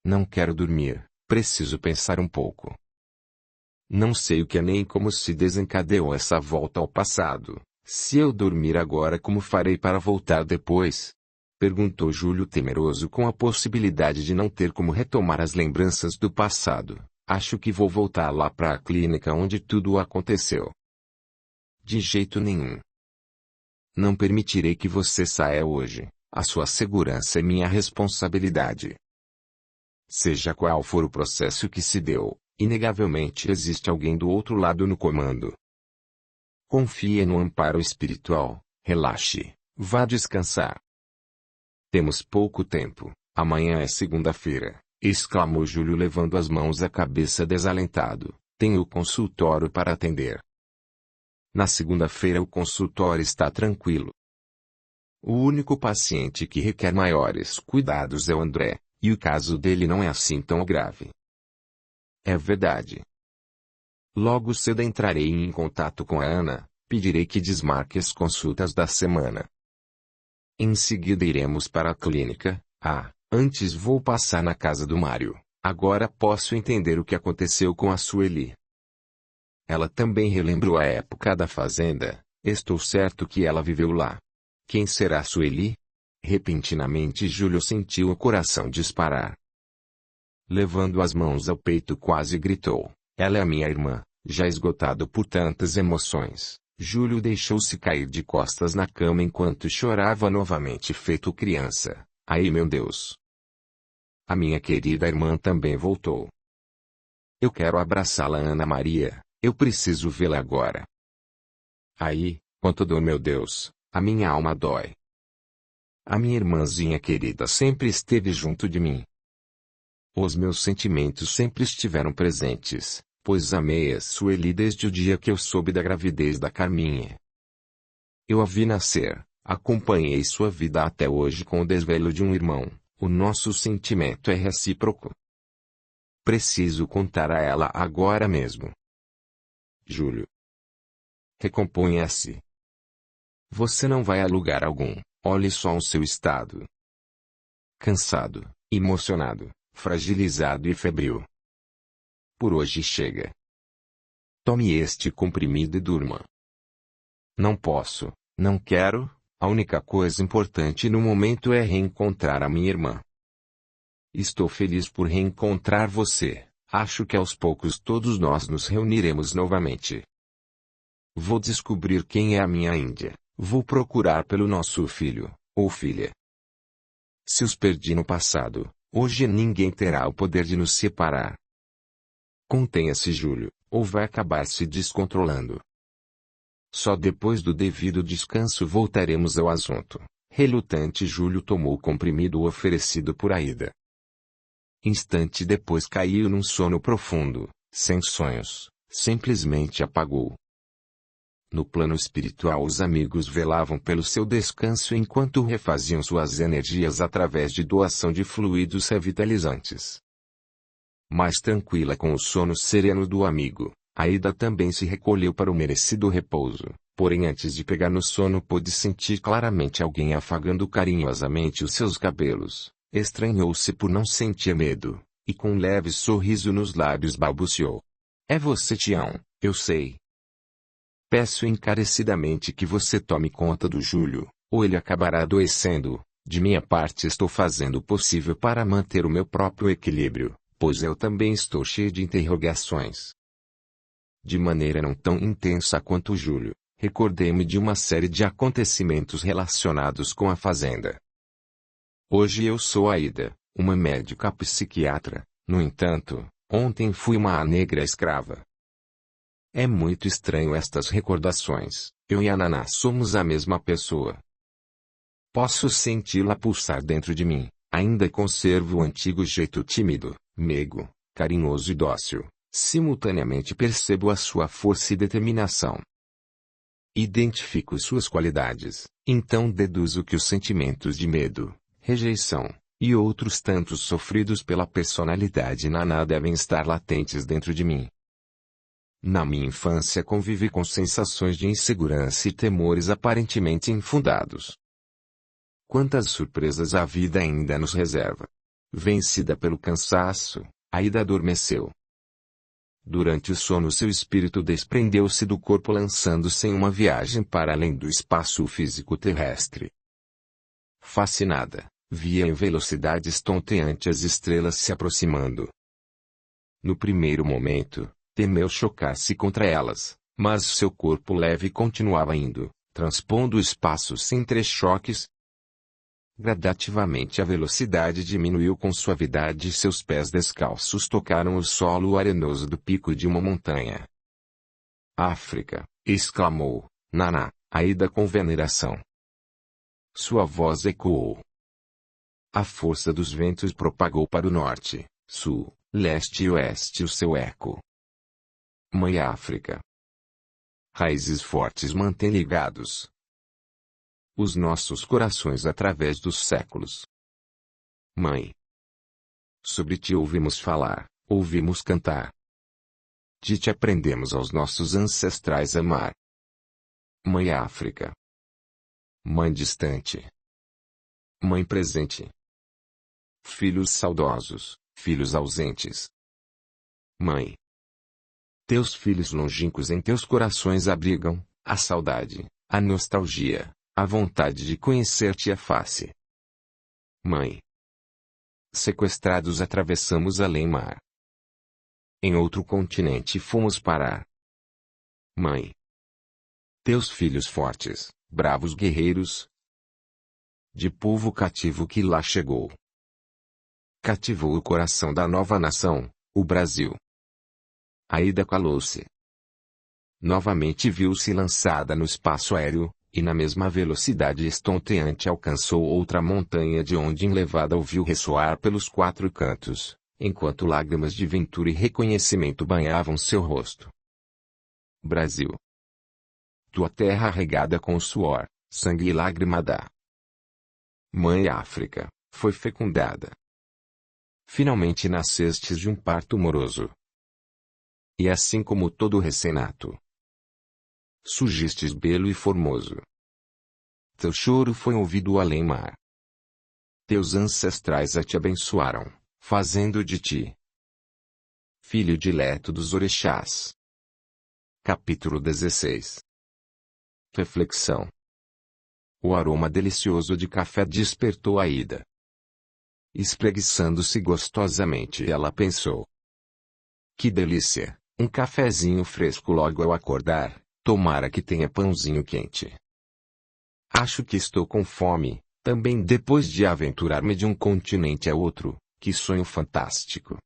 Não quero dormir, preciso pensar um pouco. Não sei o que é nem como se desencadeou essa volta ao passado. Se eu dormir agora, como farei para voltar depois? Perguntou Júlio, temeroso com a possibilidade de não ter como retomar as lembranças do passado. Acho que vou voltar lá para a clínica onde tudo aconteceu. De jeito nenhum. Não permitirei que você saia hoje. A sua segurança é minha responsabilidade. Seja qual for o processo que se deu, inegavelmente existe alguém do outro lado no comando. Confie no amparo espiritual, relaxe, vá descansar. Temos pouco tempo, amanhã é segunda-feira, exclamou Júlio levando as mãos à cabeça desalentado. Tenho o consultório para atender. Na segunda-feira o consultório está tranquilo. O único paciente que requer maiores cuidados é o André, e o caso dele não é assim tão grave. É verdade. Logo cedo entrarei em contato com a Ana, pedirei que desmarque as consultas da semana. Em seguida iremos para a clínica. Antes vou passar na casa do Mário. Agora posso entender o que aconteceu com a Sueli. Ela também relembrou a época da fazenda. Estou certo que ela viveu lá. Quem será Sueli? Repentinamente Júlio sentiu o coração disparar. Levando as mãos ao peito quase gritou. Ela é minha irmã. Já esgotado por tantas emoções, Júlio deixou-se cair de costas na cama enquanto chorava novamente feito criança. Ai meu Deus! A minha querida irmã também voltou. Eu quero abraçá-la, Ana Maria. Eu preciso vê-la agora. Ai, quanto dor, meu Deus, a minha alma dói. A minha irmãzinha querida sempre esteve junto de mim. Os meus sentimentos sempre estiveram presentes, pois amei a Sueli desde o dia que eu soube da gravidez da Carminha. Eu a vi nascer, acompanhei sua vida até hoje com o desvelo de um irmão. O nosso sentimento é recíproco. Preciso contar a ela agora mesmo. Júlio. Recomponha-se. Você não vai a lugar algum, olhe só o seu estado. Cansado, emocionado, fragilizado e febril. Por hoje chega. Tome este comprimido e durma. Não posso, não quero, a única coisa importante no momento é reencontrar a minha irmã. Estou feliz por reencontrar você, acho que aos poucos todos nós nos reuniremos novamente. Vou descobrir quem é a minha Índia, vou procurar pelo nosso filho, ou filha. Se os perdi no passado, hoje ninguém terá o poder de nos separar. Contenha-se, Júlio, ou vai acabar se descontrolando. Só depois do devido descanso voltaremos ao assunto. Relutante, Júlio tomou o comprimido oferecido por Aida. Instante depois caiu num sono profundo, sem sonhos, simplesmente apagou. No plano espiritual os amigos velavam pelo seu descanso enquanto refaziam suas energias através de doação de fluidos revitalizantes. Mais tranquila com o sono sereno do amigo, Aida também se recolheu para o merecido repouso, porém antes de pegar no sono pôde sentir claramente alguém afagando carinhosamente os seus cabelos. Estranhou-se por não sentir medo, e com um leve sorriso nos lábios balbuciou. É você, Tião, eu sei. Peço encarecidamente que você tome conta do Júlio, ou ele acabará adoecendo. De minha parte estou fazendo o possível para manter o meu próprio equilíbrio, pois eu também estou cheio de interrogações. De maneira não tão intensa quanto o Júlio, recordei-me de uma série de acontecimentos relacionados com a fazenda. Hoje eu sou Aida, uma médica psiquiatra, no entanto, ontem fui uma negra escrava. É muito estranho estas recordações, eu e a Naná somos a mesma pessoa. Posso senti-la pulsar dentro de mim, ainda conservo o antigo jeito tímido, meigo, carinhoso e dócil. Simultaneamente percebo a sua força e determinação. Identifico suas qualidades, então deduzo que os sentimentos de medo, rejeição, e outros tantos sofridos pela personalidade Naná devem estar latentes dentro de mim. Na minha infância convivi com sensações de insegurança e temores aparentemente infundados. Quantas surpresas a vida ainda nos reserva! Vencida pelo cansaço, Aida adormeceu. Durante o sono seu espírito desprendeu-se do corpo lançando-se em uma viagem para além do espaço físico terrestre. Fascinada, via em velocidade estonteante as estrelas se aproximando. No primeiro momento, temeu chocar-se contra elas, mas seu corpo leve continuava indo, transpondo o espaço sem entrechoques. Gradativamente a velocidade diminuiu com suavidade e seus pés descalços tocaram o solo arenoso do pico de uma montanha. África, exclamou Naná, Aida com veneração. Sua voz ecoou. A força dos ventos propagou para o norte, sul, leste e oeste o seu eco. Mãe África. Raízes fortes mantém ligados os nossos corações através dos séculos. Mãe. Sobre ti ouvimos falar, ouvimos cantar. De ti aprendemos aos nossos ancestrais amar. Mãe África. Mãe distante. Mãe presente. Filhos saudosos, filhos ausentes. Mãe. Teus filhos longínquos em teus corações abrigam a saudade, a nostalgia, a vontade de conhecer-te a face. Mãe. Sequestrados atravessamos além-mar. Em outro continente fomos parar. Mãe. Teus filhos fortes, bravos guerreiros. De povo cativo que lá chegou. Cativou o coração da nova nação, o Brasil. Aida calou-se. Novamente viu-se lançada no espaço aéreo, e na mesma velocidade estonteante alcançou outra montanha de onde enlevada ouviu ressoar pelos quatro cantos, enquanto lágrimas de ventura e reconhecimento banhavam seu rosto. Brasil. Tua terra regada com suor, sangue e lágrima da Mãe África, foi fecundada. Finalmente nascestes de um parto moroso. E assim como todo recém-nato, surgistes belo e formoso. Teu choro foi ouvido além-mar. Teus ancestrais a te abençoaram, fazendo de ti filho dileto dos orixás. Capítulo 16. Reflexão. O aroma delicioso de café despertou Aida. Espreguiçando-se gostosamente ela pensou. Que delícia, um cafezinho fresco logo ao acordar. Tomara que tenha pãozinho quente. Acho que estou com fome, também depois de aventurar-me de um continente a outro, que sonho fantástico.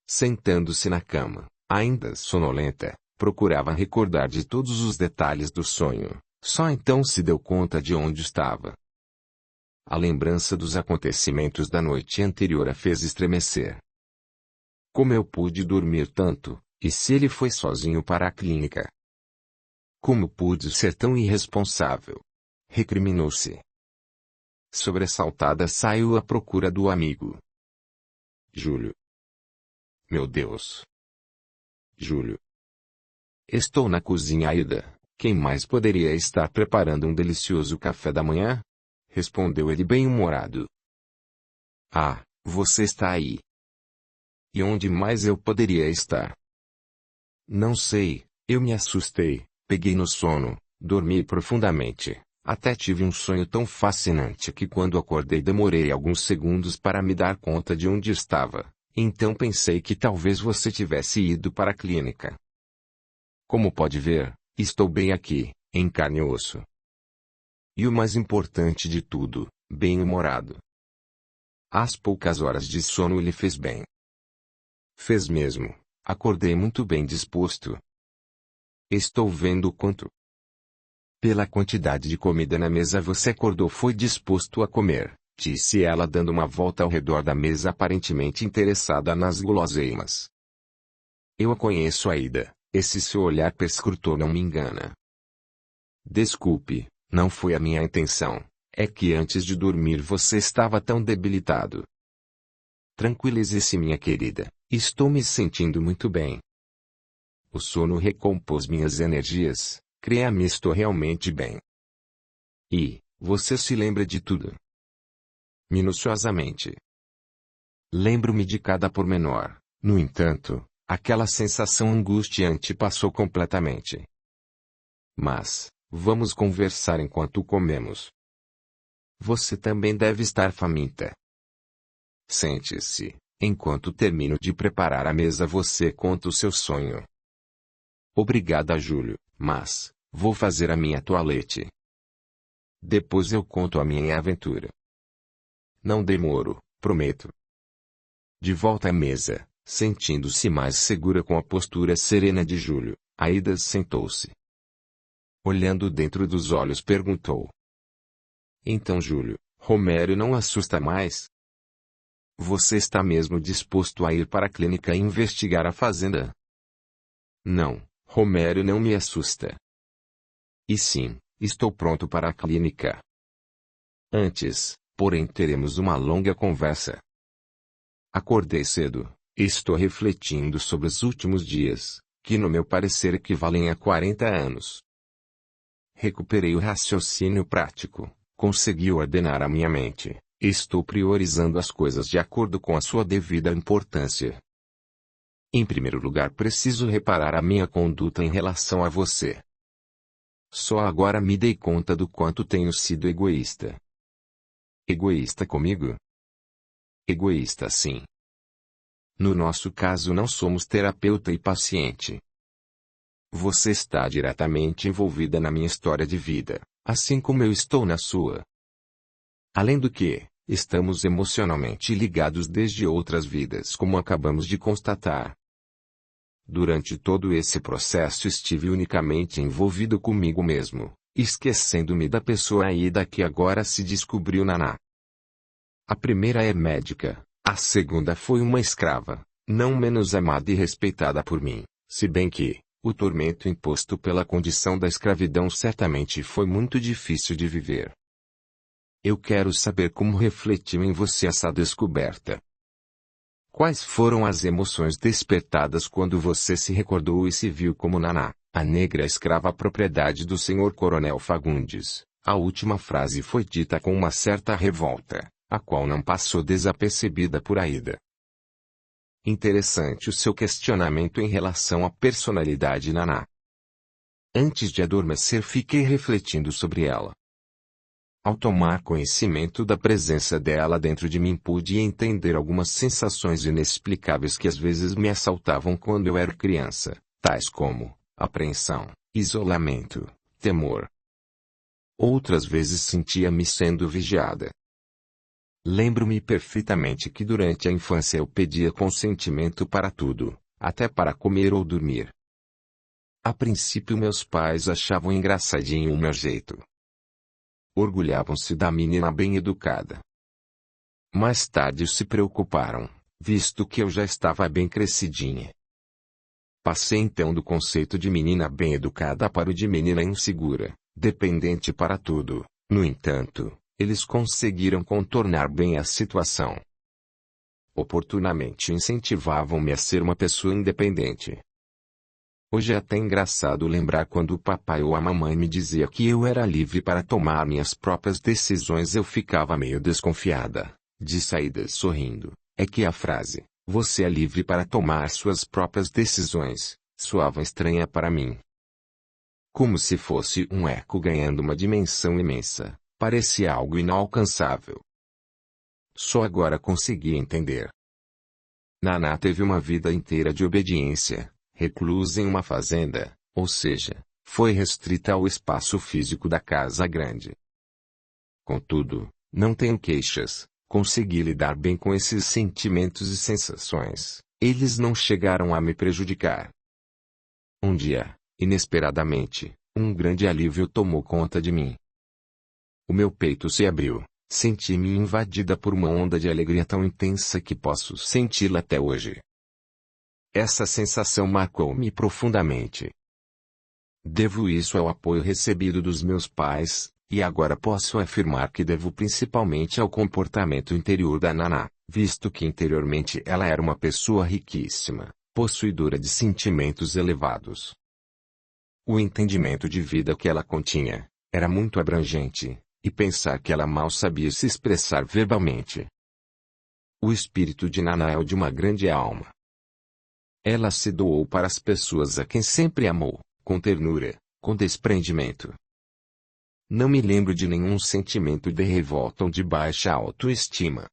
Sentando-se na cama, ainda sonolenta, procurava recordar de todos os detalhes do sonho, só então se deu conta de onde estava. A lembrança dos acontecimentos da noite anterior a fez estremecer. Como eu pude dormir tanto, e se ele foi sozinho para a clínica? Como pude ser tão irresponsável? Recriminou-se. Sobressaltada saiu à procura do amigo. Júlio. Meu Deus. Júlio. Estou na cozinha, Aida. Quem mais poderia estar preparando um delicioso café da manhã? Respondeu ele bem-humorado. Ah, você está aí. E onde mais eu poderia estar? Não sei, eu me assustei. Peguei no sono, dormi profundamente, até tive um sonho tão fascinante que quando acordei demorei alguns segundos para me dar conta de onde estava, então pensei que talvez você tivesse ido para a clínica. Como pode ver, estou bem aqui, em carne e osso. E o mais importante de tudo, bem-humorado. As poucas horas de sono lhe fez bem. Fez mesmo, acordei muito bem disposto. Estou vendo o quanto. Pela quantidade de comida na mesa você acordou foi disposto a comer, disse ela dando uma volta ao redor da mesa aparentemente interessada nas guloseimas. Eu a conheço, Aida, esse seu olhar perscrutor não me engana. Desculpe, não foi a minha intenção, é que antes de dormir você estava tão debilitado. Tranquilize-se, minha querida, estou me sentindo muito bem. O sono recompôs minhas energias, creia-me, estou realmente bem. E, você se lembra de tudo? Minuciosamente. Lembro-me de cada pormenor. No entanto, aquela sensação angustiante passou completamente. Mas, vamos conversar enquanto comemos. Você também deve estar faminta. Sente-se. Enquanto termino de preparar a mesa, você conta o seu sonho. Obrigada, Júlio, mas vou fazer a minha toalete. Depois eu conto a minha aventura. Não demoro, prometo. De volta à mesa, sentindo-se mais segura com a postura serena de Júlio, Aida sentou-se. Olhando dentro dos olhos, perguntou: Então, Júlio, Romério não assusta mais? Você está mesmo disposto a ir para a clínica e investigar a fazenda? Não, Romério não me assusta. E sim, estou pronto para a clínica. Antes, porém, teremos uma longa conversa. Acordei cedo, e estou refletindo sobre os últimos dias, que no meu parecer equivalem a 40 anos. Recuperei o raciocínio prático, consegui ordenar a minha mente. Estou priorizando as coisas de acordo com a sua devida importância. Em primeiro lugar, preciso reparar a minha conduta em relação a você. Só agora me dei conta do quanto tenho sido egoísta. Egoísta comigo? Egoísta, sim. No nosso caso, não somos terapeuta e paciente. Você está diretamente envolvida na minha história de vida, assim como eu estou na sua. Além do que, estamos emocionalmente ligados desde outras vidas, como acabamos de constatar. Durante todo esse processo estive unicamente envolvido comigo mesmo, esquecendo-me da pessoa Aida que agora se descobriu Naná. A primeira é médica, a segunda foi uma escrava, não menos amada e respeitada por mim, se bem que, o tormento imposto pela condição da escravidão certamente foi muito difícil de viver. Eu quero saber como refletiu em você essa descoberta. Quais foram as emoções despertadas quando você se recordou e se viu como Naná, a negra escrava propriedade do Sr. Coronel Fagundes? A última frase foi dita com uma certa revolta, a qual não passou desapercebida por Aida. Interessante o seu questionamento em relação à personalidade Naná. Antes de adormecer, fiquei refletindo sobre ela. Ao tomar conhecimento da presença dela dentro de mim, pude entender algumas sensações inexplicáveis que às vezes me assaltavam quando eu era criança, tais como apreensão, isolamento, temor. Outras vezes sentia-me sendo vigiada. Lembro-me perfeitamente que durante a infância eu pedia consentimento para tudo, até para comer ou dormir. A princípio meus pais achavam engraçadinho o meu jeito. Orgulhavam-se da menina bem educada. Mais tarde se preocuparam, visto que eu já estava bem crescidinha. Passei então do conceito de menina bem educada para o de menina insegura, dependente para tudo. No entanto, eles conseguiram contornar bem a situação. Oportunamente incentivavam-me a ser uma pessoa independente. Hoje é até engraçado lembrar quando o papai ou a mamãe me dizia que eu era livre para tomar minhas próprias decisões. Eu ficava meio desconfiada, disse Aida sorrindo. É que a frase, você é livre para tomar suas próprias decisões, soava estranha para mim. Como se fosse um eco ganhando uma dimensão imensa, parecia algo inalcançável. Só agora consegui entender. Naná teve uma vida inteira de obediência. Reclusa em uma fazenda, ou seja, foi restrita ao espaço físico da casa grande. Contudo, não tenho queixas, consegui lidar bem com esses sentimentos e sensações, eles não chegaram a me prejudicar. Um dia, inesperadamente, um grande alívio tomou conta de mim. O meu peito se abriu, senti-me invadida por uma onda de alegria tão intensa que posso senti-la até hoje. Essa sensação marcou-me profundamente. Devo isso ao apoio recebido dos meus pais, e agora posso afirmar que devo principalmente ao comportamento interior da Naná, visto que interiormente ela era uma pessoa riquíssima, possuidora de sentimentos elevados. O entendimento de vida que ela continha era muito abrangente, e pensar que ela mal sabia se expressar verbalmente. O espírito de Naná é o de uma grande alma. Ela se doou para as pessoas a quem sempre amou, com ternura, com desprendimento. Não me lembro de nenhum sentimento de revolta ou de baixa autoestima.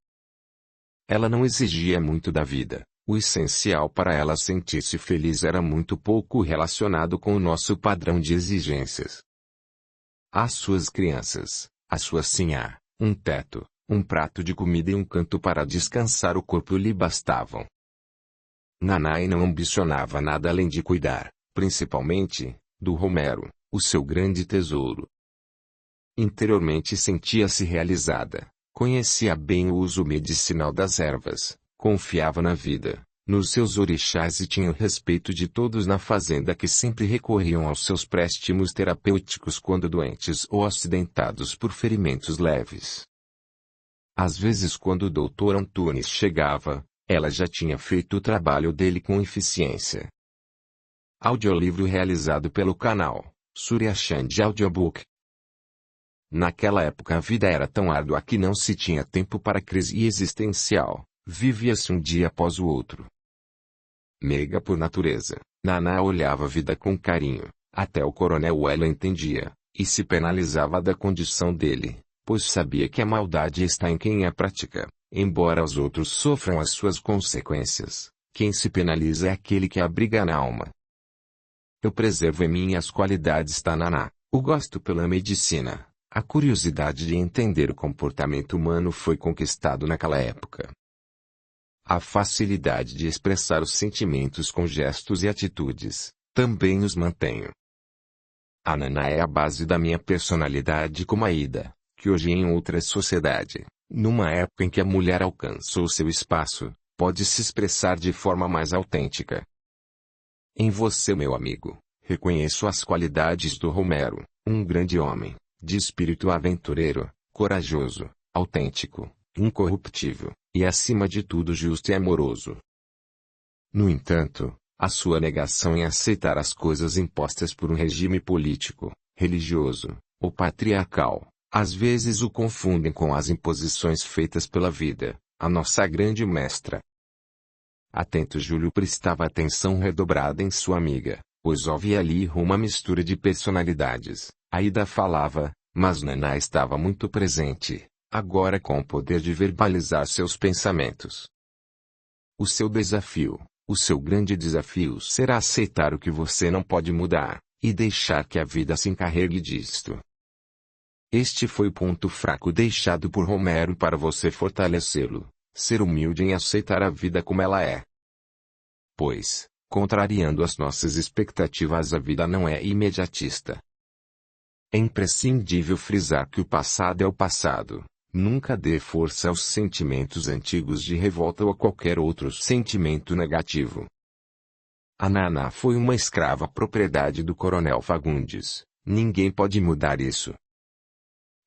Ela não exigia muito da vida. O essencial para ela sentir-se feliz era muito pouco relacionado com o nosso padrão de exigências. As suas crianças, a sua sinhá, um teto, um prato de comida e um canto para descansar o corpo lhe bastavam. Nanai não ambicionava nada além de cuidar, principalmente, do Romero, o seu grande tesouro. Interiormente sentia-se realizada, conhecia bem o uso medicinal das ervas, confiava na vida, nos seus orixás e tinha o respeito de todos na fazenda que sempre recorriam aos seus préstimos terapêuticos quando doentes ou acidentados por ferimentos leves. Às vezes quando o Dr. Antunes chegava, ela já tinha feito o trabalho dele com eficiência. Audiolivro realizado pelo canal Surya Chand Audiobook. Naquela época a vida era tão árdua que não se tinha tempo para crise existencial, vivia-se um dia após o outro. Meiga por natureza, Naná olhava a vida com carinho, até o coronel ela entendia, e se penalizava da condição dele, pois sabia que a maldade está em quem a pratica, embora os outros sofram as suas consequências, quem se penaliza é aquele que abriga na alma. Eu preservo em mim as qualidades da Naná, o gosto pela medicina. A curiosidade de entender o comportamento humano foi conquistado naquela época. A facilidade de expressar os sentimentos com gestos e atitudes, também os mantenho. A Naná é a base da minha personalidade como a Ida, que hoje em outra sociedade, numa época em que a mulher alcançou seu espaço, pode se expressar de forma mais autêntica. Em você, meu amigo, reconheço as qualidades do Romero, um grande homem, de espírito aventureiro, corajoso, autêntico, incorruptível, e acima de tudo justo e amoroso. No entanto, a sua negação em aceitar as coisas impostas por um regime político, religioso, ou patriarcal, às vezes o confundem com as imposições feitas pela vida, a nossa grande mestra. Atento Júlio prestava atenção redobrada em sua amiga, pois havia ali uma mistura de personalidades. Aida falava, mas Naná estava muito presente, agora com o poder de verbalizar seus pensamentos. O seu desafio, o seu grande desafio será aceitar o que você não pode mudar, e deixar que a vida se encarregue disto. Este foi o ponto fraco deixado por Romero para você fortalecê-lo, ser humilde em aceitar a vida como ela é. Pois, contrariando as nossas expectativas, a vida não é imediatista. É imprescindível frisar que o passado é o passado. Nunca dê força aos sentimentos antigos de revolta ou a qualquer outro sentimento negativo. A Naná foi uma escrava propriedade do coronel Fagundes. Ninguém pode mudar isso.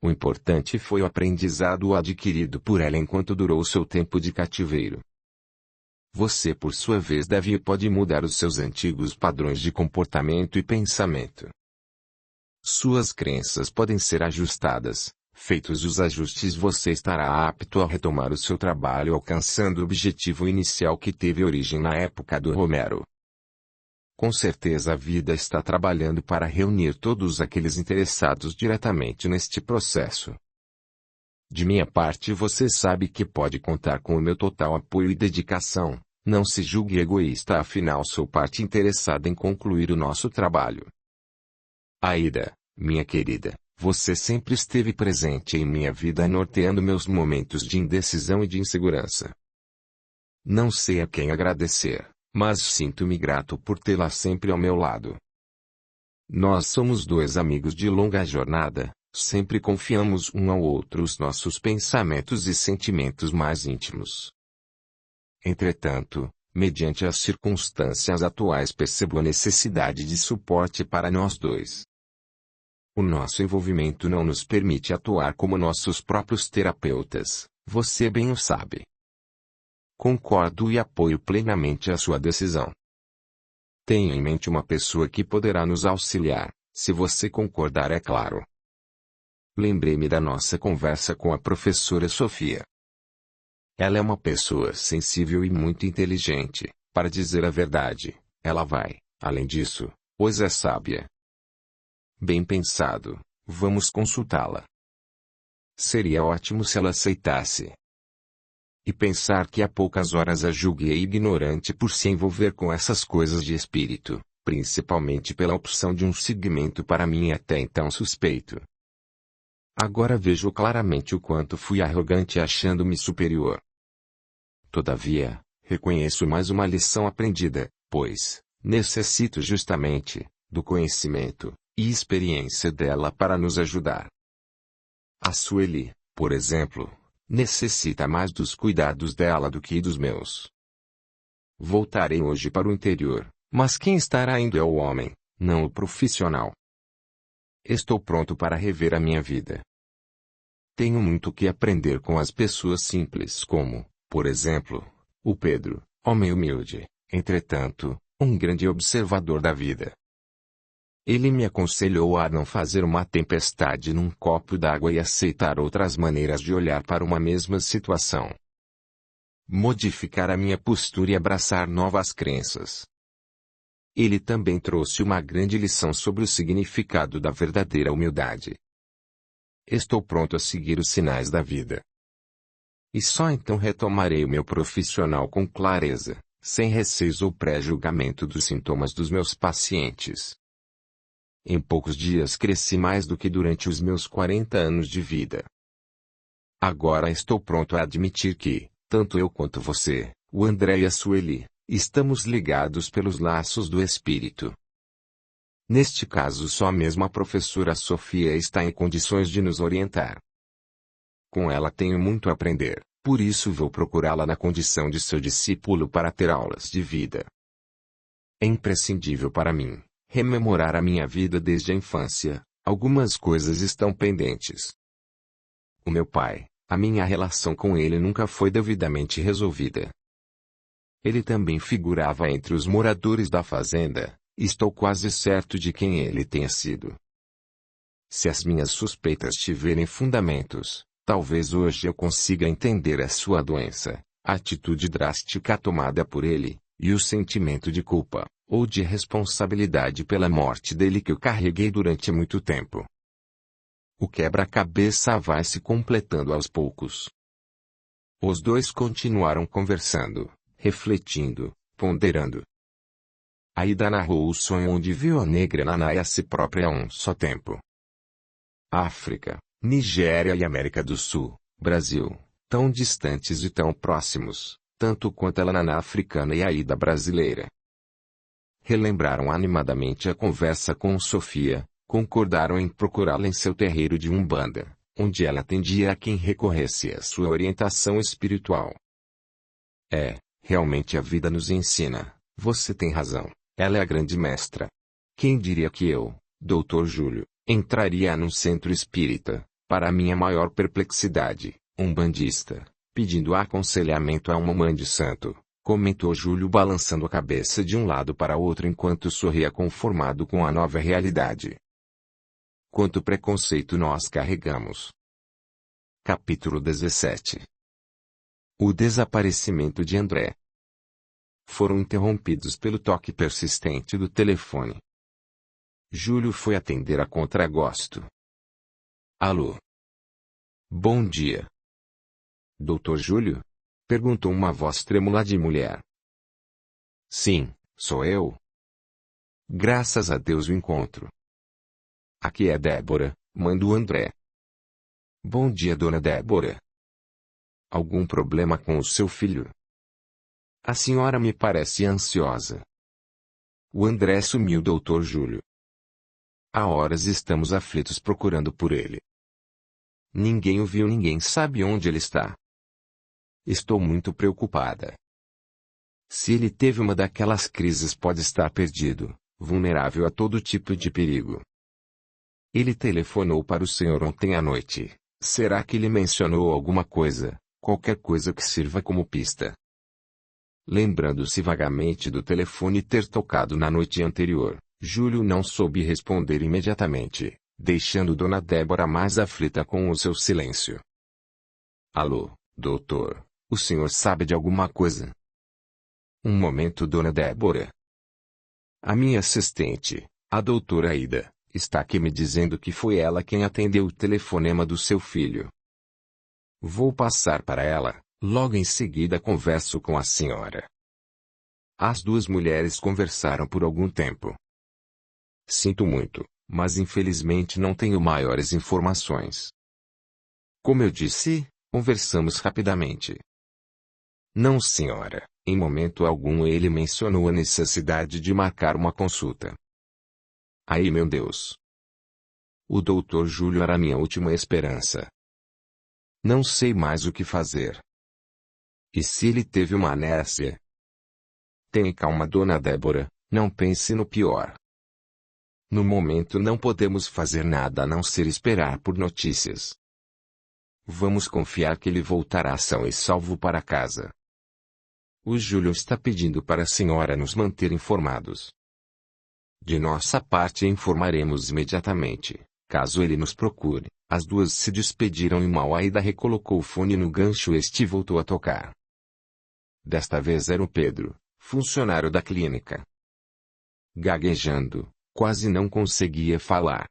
O importante foi o aprendizado adquirido por ela enquanto durou seu tempo de cativeiro. Você, por sua vez, deve e pode mudar os seus antigos padrões de comportamento e pensamento. Suas crenças podem ser ajustadas. Feitos os ajustes, você estará apto a retomar o seu trabalho alcançando o objetivo inicial que teve origem na época do Romero. Com certeza a vida está trabalhando para reunir todos aqueles interessados diretamente neste processo. De minha parte, você sabe que pode contar com o meu total apoio e dedicação. Não se julgue egoísta, afinal sou parte interessada em concluir o nosso trabalho. Aida, minha querida, você sempre esteve presente em minha vida norteando meus momentos de indecisão e de insegurança. Não sei a quem agradecer, mas sinto-me grato por tê-la sempre ao meu lado. Nós somos dois amigos de longa jornada, sempre confiamos um ao outro os nossos pensamentos e sentimentos mais íntimos. Entretanto, mediante as circunstâncias atuais, percebo a necessidade de suporte para nós dois. O nosso envolvimento não nos permite atuar como nossos próprios terapeutas, você bem o sabe. Concordo e apoio plenamente a sua decisão. Tenho em mente uma pessoa que poderá nos auxiliar, se você concordar, é claro. Lembrei-me da nossa conversa com a professora Sofia. Ela é uma pessoa sensível e muito inteligente, para dizer a verdade. Ela vai, além disso, pois é sábia. Bem pensado, vamos consultá-la. Seria ótimo se ela aceitasse. E pensar que há poucas horas a julguei ignorante por se envolver com essas coisas de espírito, principalmente pela opção de um segmento para mim até então suspeito. Agora vejo claramente o quanto fui arrogante achando-me superior. Todavia, reconheço mais uma lição aprendida, pois, necessito justamente, do conhecimento e experiência dela para nos ajudar. A Sueli, por exemplo, necessita mais dos cuidados dela do que dos meus. Voltarei hoje para o interior, mas quem estará indo é o homem, não o profissional. Estou pronto para rever a minha vida. Tenho muito que aprender com as pessoas simples como, por exemplo, o Pedro, homem humilde, entretanto, um grande observador da vida. Ele me aconselhou a não fazer uma tempestade num copo d'água e aceitar outras maneiras de olhar para uma mesma situação. Modificar a minha postura e abraçar novas crenças. Ele também trouxe uma grande lição sobre o significado da verdadeira humildade. Estou pronto a seguir os sinais da vida. E só então retomarei o meu profissional com clareza, sem receios ou pré-julgamento dos sintomas dos meus pacientes. Em poucos dias cresci mais do que durante os meus 40 anos de vida. Agora estou pronto a admitir que, tanto eu quanto você, o André e a Sueli, estamos ligados pelos laços do espírito. Neste caso só mesmo a professora Sofia está em condições de nos orientar. Com ela tenho muito a aprender, por isso vou procurá-la na condição de seu discípulo para ter aulas de vida. É imprescindível para mim rememorar a minha vida desde a infância. Algumas coisas estão pendentes. O meu pai, a minha relação com ele nunca foi devidamente resolvida. Ele também figurava entre os moradores da fazenda, estou quase certo de quem ele tenha sido. Se as minhas suspeitas tiverem fundamentos, talvez hoje eu consiga entender a sua doença, a atitude drástica tomada por ele, e o sentimento de culpa, ou de responsabilidade pela morte dele que eu carreguei durante muito tempo. O quebra-cabeça vai se completando aos poucos. Os dois continuaram conversando, refletindo, ponderando. Aida narrou o sonho onde viu a negra Naná e a si própria a um só tempo. África, Nigéria e América do Sul, Brasil, tão distantes e tão próximos, tanto quanto ela Naná africana e a Aida brasileira. Relembraram animadamente a conversa com Sofia, concordaram em procurá-la em seu terreiro de Umbanda, onde ela atendia a quem recorresse à sua orientação espiritual. Realmente a vida nos ensina, você tem razão, ela é a grande mestra. Quem diria que eu, Dr. Júlio, entraria num centro espírita, para minha maior perplexidade, umbandista, pedindo aconselhamento a uma mãe de santo? Comentou Júlio balançando a cabeça de um lado para outro enquanto sorria conformado com a nova realidade. Quanto preconceito nós carregamos. Capítulo 17. O desaparecimento de André. Foram interrompidos pelo toque persistente do telefone. Júlio foi atender a contragosto. Alô. Bom dia. Doutor Júlio? Perguntou uma voz trêmula de mulher. Sim, sou eu. Graças a Deus o encontro. Aqui é Débora, mãe do André. Bom dia, dona Débora. Algum problema com o seu filho? A senhora me parece ansiosa. O André sumiu, doutor Júlio. Há horas estamos aflitos procurando por ele. Ninguém o viu, ninguém sabe onde ele está. Estou muito preocupada. Se ele teve uma daquelas crises, pode estar perdido, vulnerável a todo tipo de perigo. Ele telefonou para o senhor ontem à noite. Será que ele mencionou alguma coisa, qualquer coisa que sirva como pista? Lembrando-se vagamente do telefone ter tocado na noite anterior, Júlio não soube responder imediatamente, deixando Dona Débora mais aflita com o seu silêncio. Alô, doutor. O senhor sabe de alguma coisa? Um momento, dona Débora. A minha assistente, a doutora Aida, está aqui me dizendo que foi ela quem atendeu o telefonema do seu filho. Vou passar para ela, logo em seguida converso com a senhora. As duas mulheres conversaram por algum tempo. Sinto muito, mas infelizmente não tenho maiores informações. Como eu disse, conversamos rapidamente. Não, senhora, em momento algum ele mencionou a necessidade de marcar uma consulta. Ai, meu Deus! O doutor Júlio era minha última esperança. Não sei mais o que fazer. E se ele teve uma amnésia? Tenha calma, dona Débora, não pense no pior. No momento não podemos fazer nada a não ser esperar por notícias. Vamos confiar que ele voltará são e salvo para casa. O Júlio está pedindo para a senhora nos manter informados. De nossa parte informaremos imediatamente, caso ele nos procure. As duas se despediram e mal Aida recolocou o fone no gancho e voltou a tocar. Desta vez era o Pedro, funcionário da clínica. Gaguejando, quase não conseguia falar.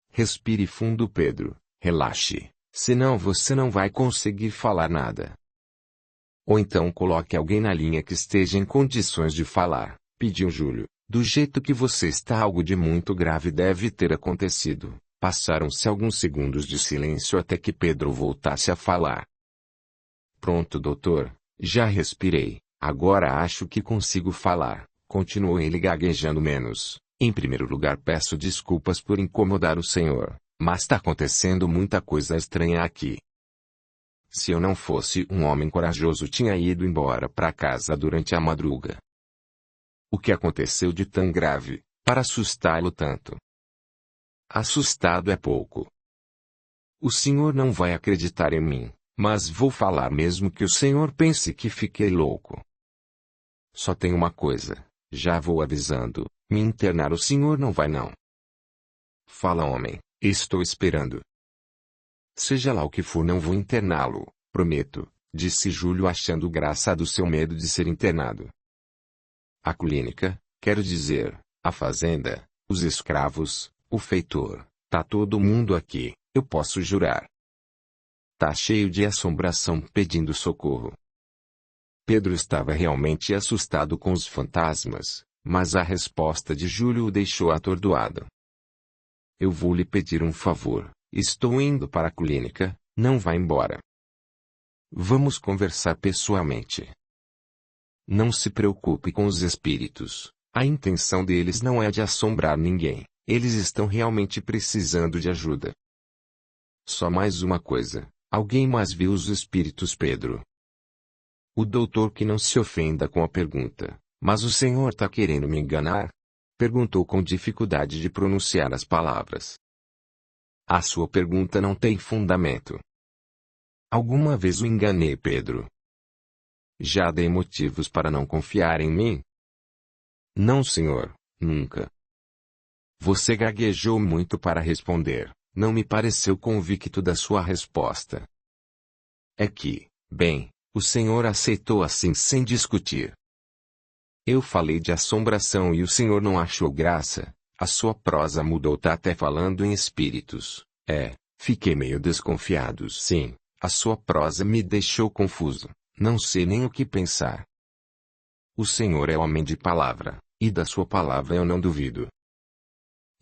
Respire fundo, Pedro, relaxe, senão você não vai conseguir falar nada. Ou então coloque alguém na linha que esteja em condições de falar, pediu Júlio. Do jeito que você está, algo de muito grave deve ter acontecido. Passaram-se alguns segundos de silêncio até que Pedro voltasse a falar. Pronto, doutor, já respirei, agora acho que consigo falar, continuou ele gaguejando menos. Em primeiro lugar, peço desculpas por incomodar o senhor, mas está acontecendo muita coisa estranha aqui. Se eu não fosse um homem corajoso, tinha ido embora para casa durante a madruga. O que aconteceu de tão grave, para assustá-lo tanto? Assustado é pouco. O senhor não vai acreditar em mim, mas vou falar mesmo que o senhor pense que fiquei louco. Só tem uma coisa, já vou avisando, me internar o senhor não vai não. Fala, homem, estou esperando. Seja lá o que for, não vou interná-lo, prometo, disse Júlio achando graça do seu medo de ser internado. A clínica, quero dizer, a fazenda, os escravos, o feitor, tá todo mundo aqui, eu posso jurar. Tá cheio de assombração pedindo socorro. Pedro estava realmente assustado com os fantasmas, mas a resposta de Júlio o deixou atordoado. Eu vou lhe pedir um favor, estou indo para a clínica, não vá embora. Vamos conversar pessoalmente. Não se preocupe com os espíritos, a intenção deles não é de assombrar ninguém, eles estão realmente precisando de ajuda. Só mais uma coisa, alguém mais viu os espíritos, Pedro? O doutor, que não se ofenda com a pergunta, mas o senhor tá querendo me enganar? Perguntou com dificuldade de pronunciar as palavras. A sua pergunta não tem fundamento. Alguma vez o enganei, Pedro? Já dei motivos para não confiar em mim? Não, senhor, nunca. Você gaguejou muito para responder, não me pareceu convicto da sua resposta. É que, bem, o senhor aceitou assim sem discutir. Eu falei de assombração e o senhor não achou graça, a sua prosa mudou, tá até falando em espíritos. Fiquei meio desconfiado, sim, a sua prosa me deixou confuso, não sei nem o que pensar. O senhor é homem de palavra, e da sua palavra eu não duvido.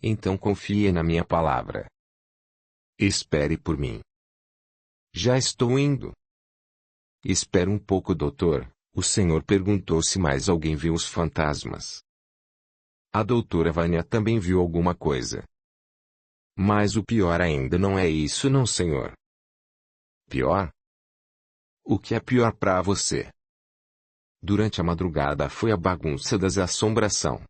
Então confie na minha palavra. Espere por mim. Já estou indo. Espera um pouco, doutor. O senhor perguntou se mais alguém viu os fantasmas. A doutora Vânia também viu alguma coisa. Mas o pior ainda não é isso, não, senhor. Pior? O que é pior para você? Durante a madrugada foi a bagunça das assombração.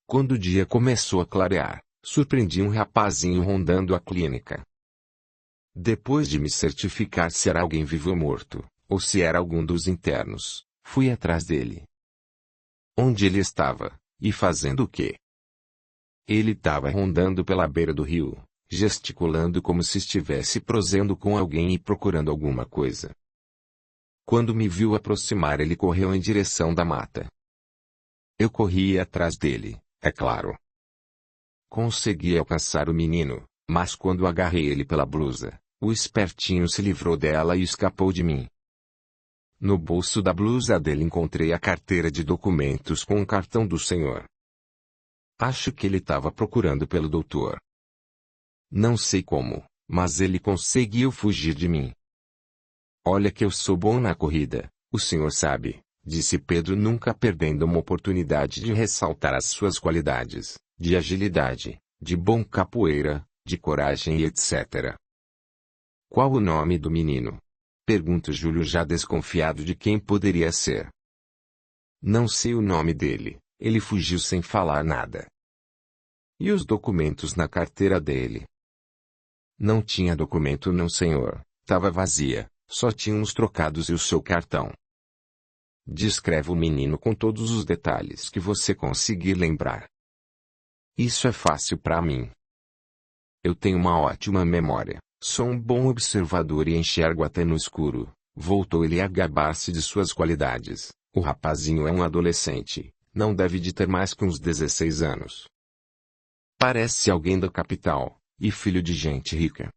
Quando o dia começou a clarear, surpreendi um rapazinho rondando a clínica. Depois de me certificar se era alguém vivo ou morto, ou se era algum dos internos, fui atrás dele. Onde ele estava, e fazendo o quê? Ele estava rondando pela beira do rio, gesticulando como se estivesse prosendo com alguém e procurando alguma coisa. Quando me viu aproximar, ele correu em direção da mata. Eu corri atrás dele, é claro. Consegui alcançar o menino, mas quando agarrei ele pela blusa, o espertinho se livrou dela e escapou de mim. No bolso da blusa dele encontrei a carteira de documentos com o cartão do senhor. Acho que ele estava procurando pelo doutor. Não sei como, mas ele conseguiu fugir de mim. Olha que eu sou bom na corrida, o senhor sabe, disse Pedro, nunca perdendo uma oportunidade de ressaltar as suas qualidades, de agilidade, de bom capoeira, de coragem e etc. Qual o nome do menino? Pergunta Júlio, já desconfiado de quem poderia ser. Não sei o nome dele, ele fugiu sem falar nada. E os documentos na carteira dele? Não tinha documento não, senhor, estava vazia, só tinha uns trocados e o seu cartão. Descreve o menino com todos os detalhes que você conseguir lembrar. Isso é fácil para mim. Eu tenho uma ótima memória, sou um bom observador e enxergo até no escuro. Voltou ele a gabar-se de suas qualidades. O rapazinho é um adolescente, não deve de ter mais que uns 16 anos. Parece alguém da capital, e filho de gente rica.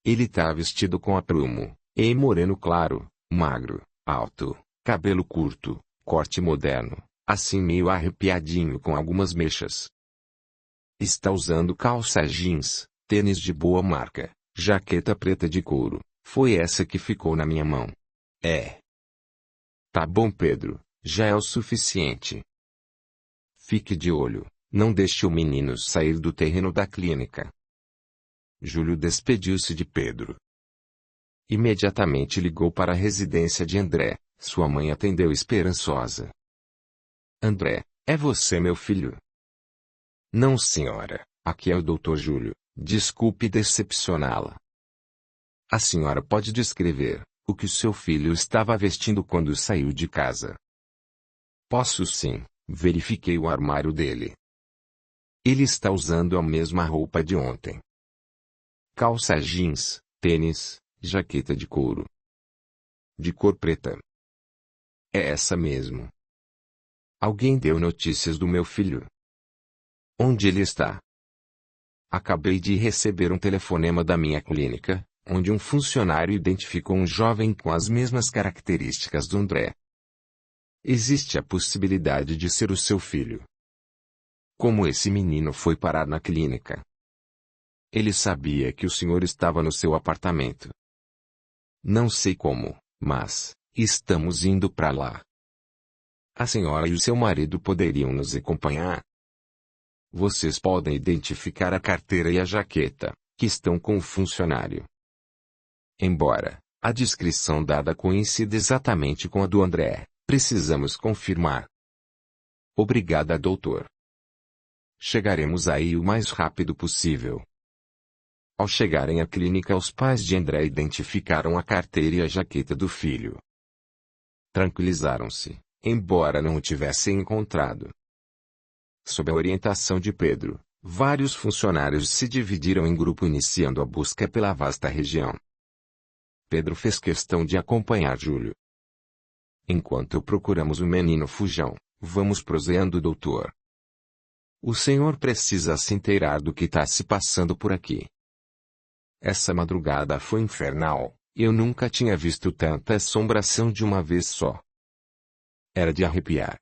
Ele tá vestido com aprumo, e moreno claro, magro, alto, cabelo curto, corte moderno, assim meio arrepiadinho com algumas mechas. Está usando calça jeans, tênis de boa marca, jaqueta preta de couro, foi essa que ficou na minha mão. É. Tá bom, Pedro, já é o suficiente. Fique de olho, não deixe o menino sair do terreno da clínica. Júlio despediu-se de Pedro. Imediatamente ligou para a residência de André, sua mãe atendeu esperançosa. André, é você meu filho? Não, senhora, aqui é o Dr. Júlio, desculpe decepcioná-la. A senhora pode descrever o que o seu filho estava vestindo quando saiu de casa? Posso sim, verifiquei o armário dele. Ele está usando a mesma roupa de ontem. Calça jeans, tênis, jaqueta de couro. De cor preta. É essa mesmo. Alguém deu notícias do meu filho? Onde ele está? Acabei de receber um telefonema da minha clínica, onde um funcionário identificou um jovem com as mesmas características do André. Existe a possibilidade de ser o seu filho. Como esse menino foi parar na clínica? Ele sabia que o senhor estava no seu apartamento. Não sei como, mas estamos indo para lá. A senhora e o seu marido poderiam nos acompanhar? Vocês podem identificar a carteira e a jaqueta, que estão com o funcionário. Embora a descrição dada coincida exatamente com a do André, precisamos confirmar. Obrigada, doutor. Chegaremos aí o mais rápido possível. Ao chegarem à clínica, os pais de André identificaram a carteira e a jaqueta do filho. Tranquilizaram-se, embora não o tivessem encontrado. Sob a orientação de Pedro, vários funcionários se dividiram em grupo iniciando a busca pela vasta região. Pedro fez questão de acompanhar Júlio. Enquanto procuramos o menino fujão, vamos proseando, doutor. O senhor precisa se inteirar do que está se passando por aqui. Essa madrugada foi infernal, eu nunca tinha visto tanta assombração de uma vez só. Era de arrepiar.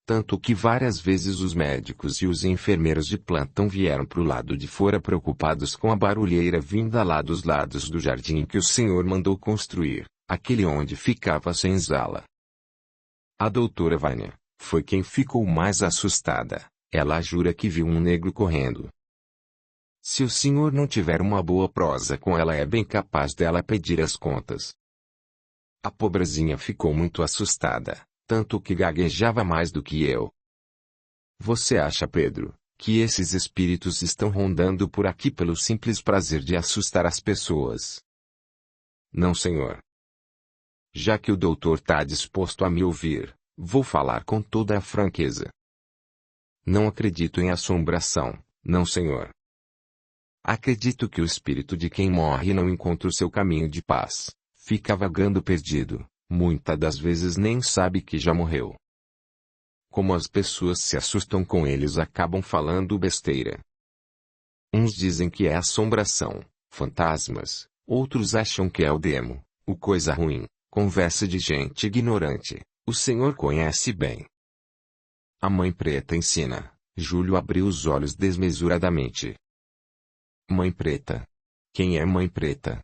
Tanto que várias vezes os médicos e os enfermeiros de plantão vieram pro lado de fora preocupados com a barulheira vinda lá dos lados do jardim que o senhor mandou construir, aquele onde ficava a senzala. A doutora Vânia foi quem ficou mais assustada, ela jura que viu um negro correndo. Se o senhor não tiver uma boa prosa com ela, é bem capaz dela pedir as contas. A pobrezinha ficou muito assustada, tanto que gaguejava mais do que eu. Você acha, Pedro, que esses espíritos estão rondando por aqui pelo simples prazer de assustar as pessoas? Não, senhor. Já que o doutor está disposto a me ouvir, vou falar com toda a franqueza. Não acredito em assombração, não, senhor. Acredito que o espírito de quem morre não encontra o seu caminho de paz, Fica vagando perdido, muitas das vezes nem sabe que já morreu. Como as pessoas se assustam com eles, acabam falando besteira. Uns dizem que é assombração, fantasmas, outros acham que é o demo, o coisa ruim, conversa de gente ignorante. O Senhor conhece bem. A Mãe Preta ensina. Júlio abriu os olhos desmesuradamente. Mãe Preta. Quem é Mãe Preta?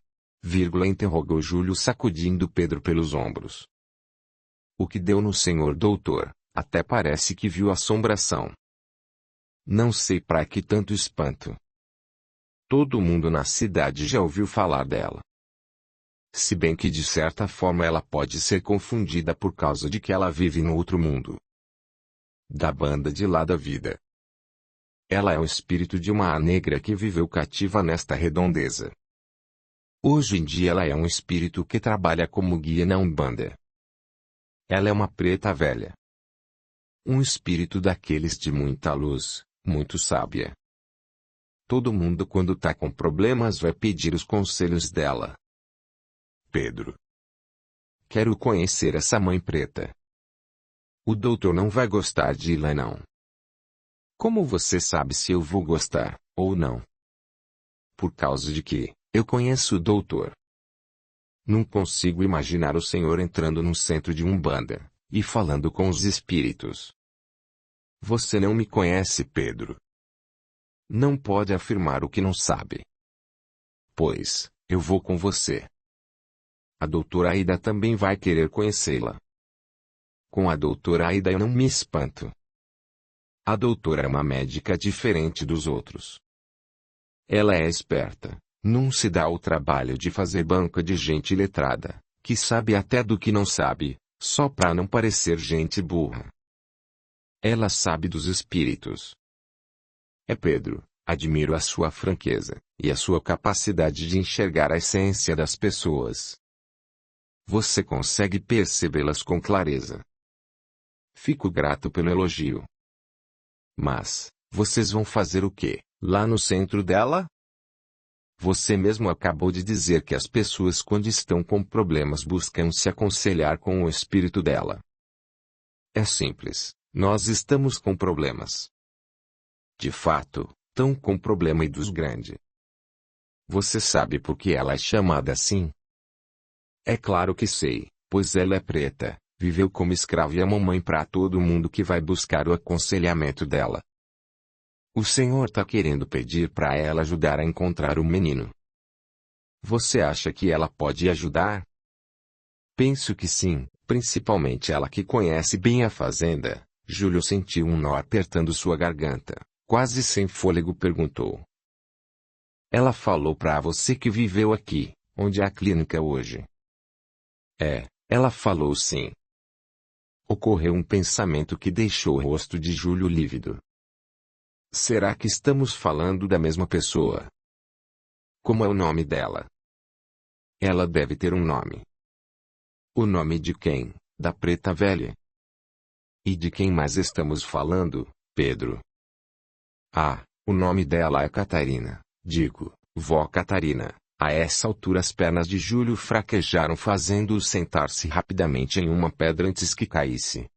Interrogou Júlio, sacudindo Pedro pelos ombros. O que deu no senhor doutor? Até parece que viu assombração. Não sei para que tanto espanto. Todo mundo na cidade já ouviu falar dela. Se bem que de certa forma ela pode ser confundida por causa de que ela vive no outro mundo. Da banda de lá da vida. Ela é o espírito de uma negra que viveu cativa nesta redondeza. Hoje em dia ela é um espírito que trabalha como guia na Umbanda. Ela é uma preta velha. Um espírito daqueles de muita luz, muito sábia. Todo mundo quando tá com problemas vai pedir os conselhos dela. Pedro. Quero conhecer essa Mãe Preta. O doutor não vai gostar de ir lá não. Como você sabe se eu vou gostar, ou não? Por causa de que, eu conheço o doutor. Não consigo imaginar o senhor entrando num centro de Umbanda, e falando com os espíritos. Você não me conhece, Pedro. Não pode afirmar o que não sabe. Pois, eu vou com você. A doutora Aida também vai querer conhecê-la. Com a doutora Aida eu não me espanto. A doutora é uma médica diferente dos outros. Ela é esperta, não se dá o trabalho de fazer banca de gente letrada, que sabe até do que não sabe, só pra não parecer gente burra. Ela sabe dos espíritos. É Pedro, admiro a sua franqueza, e a sua capacidade de enxergar a essência das pessoas. Você consegue percebê-las com clareza. Fico grato pelo elogio. Mas, vocês vão fazer o quê, lá no centro dela? Você mesmo acabou de dizer que as pessoas quando estão com problemas buscam se aconselhar com o espírito dela. É simples, nós estamos com problemas. De fato, tão com problema e dos grande. Você sabe por que ela é chamada assim? É claro que sei, pois ela é preta, viveu como escrava e é mamãe para todo mundo que vai buscar o aconselhamento dela. O Senhor tá querendo pedir para ela ajudar a encontrar o menino. Você acha que ela pode ajudar? Penso que sim, principalmente ela que conhece bem a fazenda. Júlio sentiu um nó apertando sua garganta, quase sem fôlego perguntou. Ela falou para você que viveu aqui, onde é a clínica hoje? Ela falou sim. Ocorreu um pensamento que deixou o rosto de Júlio lívido. Será que estamos falando da mesma pessoa? Como é o nome dela? Ela deve ter um nome. O nome de quem? Da preta velha? E de quem mais estamos falando, Pedro? Ah, o nome dela é Catarina, digo, vó Catarina. A essa altura as pernas de Júlio fraquejaram fazendo-o sentar-se rapidamente em uma pedra antes que caísse.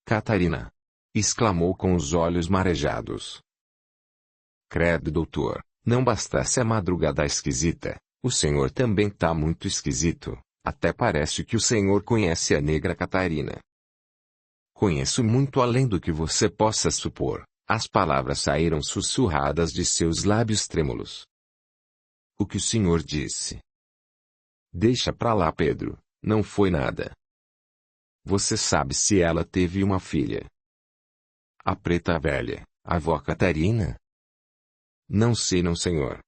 Catarina! Exclamou com os olhos marejados. Credo, doutor, não bastasse a madrugada esquisita, o senhor também tá muito esquisito, até parece que o senhor conhece a negra Catarina. Conheço muito além do que você possa supor, as palavras saíram sussurradas de seus lábios trêmulos. O que o senhor disse? Deixa pra lá, Pedro, não foi nada. Você sabe se ela teve uma filha? A preta velha, a avó Catarina? Não sei não, senhor.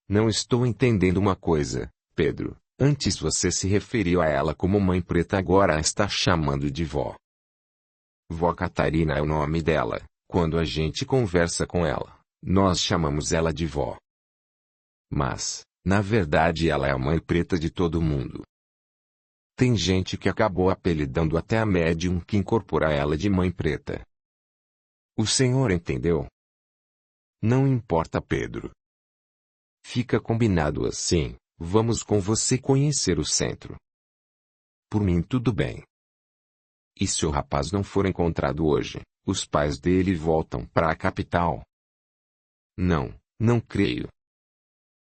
Não estou entendendo uma coisa, Pedro. Antes você se referiu a ela como mãe preta, agora a está chamando de vó. Vó Catarina é o nome dela. Quando a gente conversa com ela, nós chamamos ela de vó. Mas, na verdade ela é a mãe preta de todo mundo. Tem gente que acabou apelidando até a médium que incorpora ela de mãe preta. O senhor entendeu? Não importa, Pedro. Fica combinado assim, Vamos com você conhecer o centro. Por mim tudo bem. E se o rapaz não for encontrado hoje, os pais dele voltam para a capital? Não, não creio.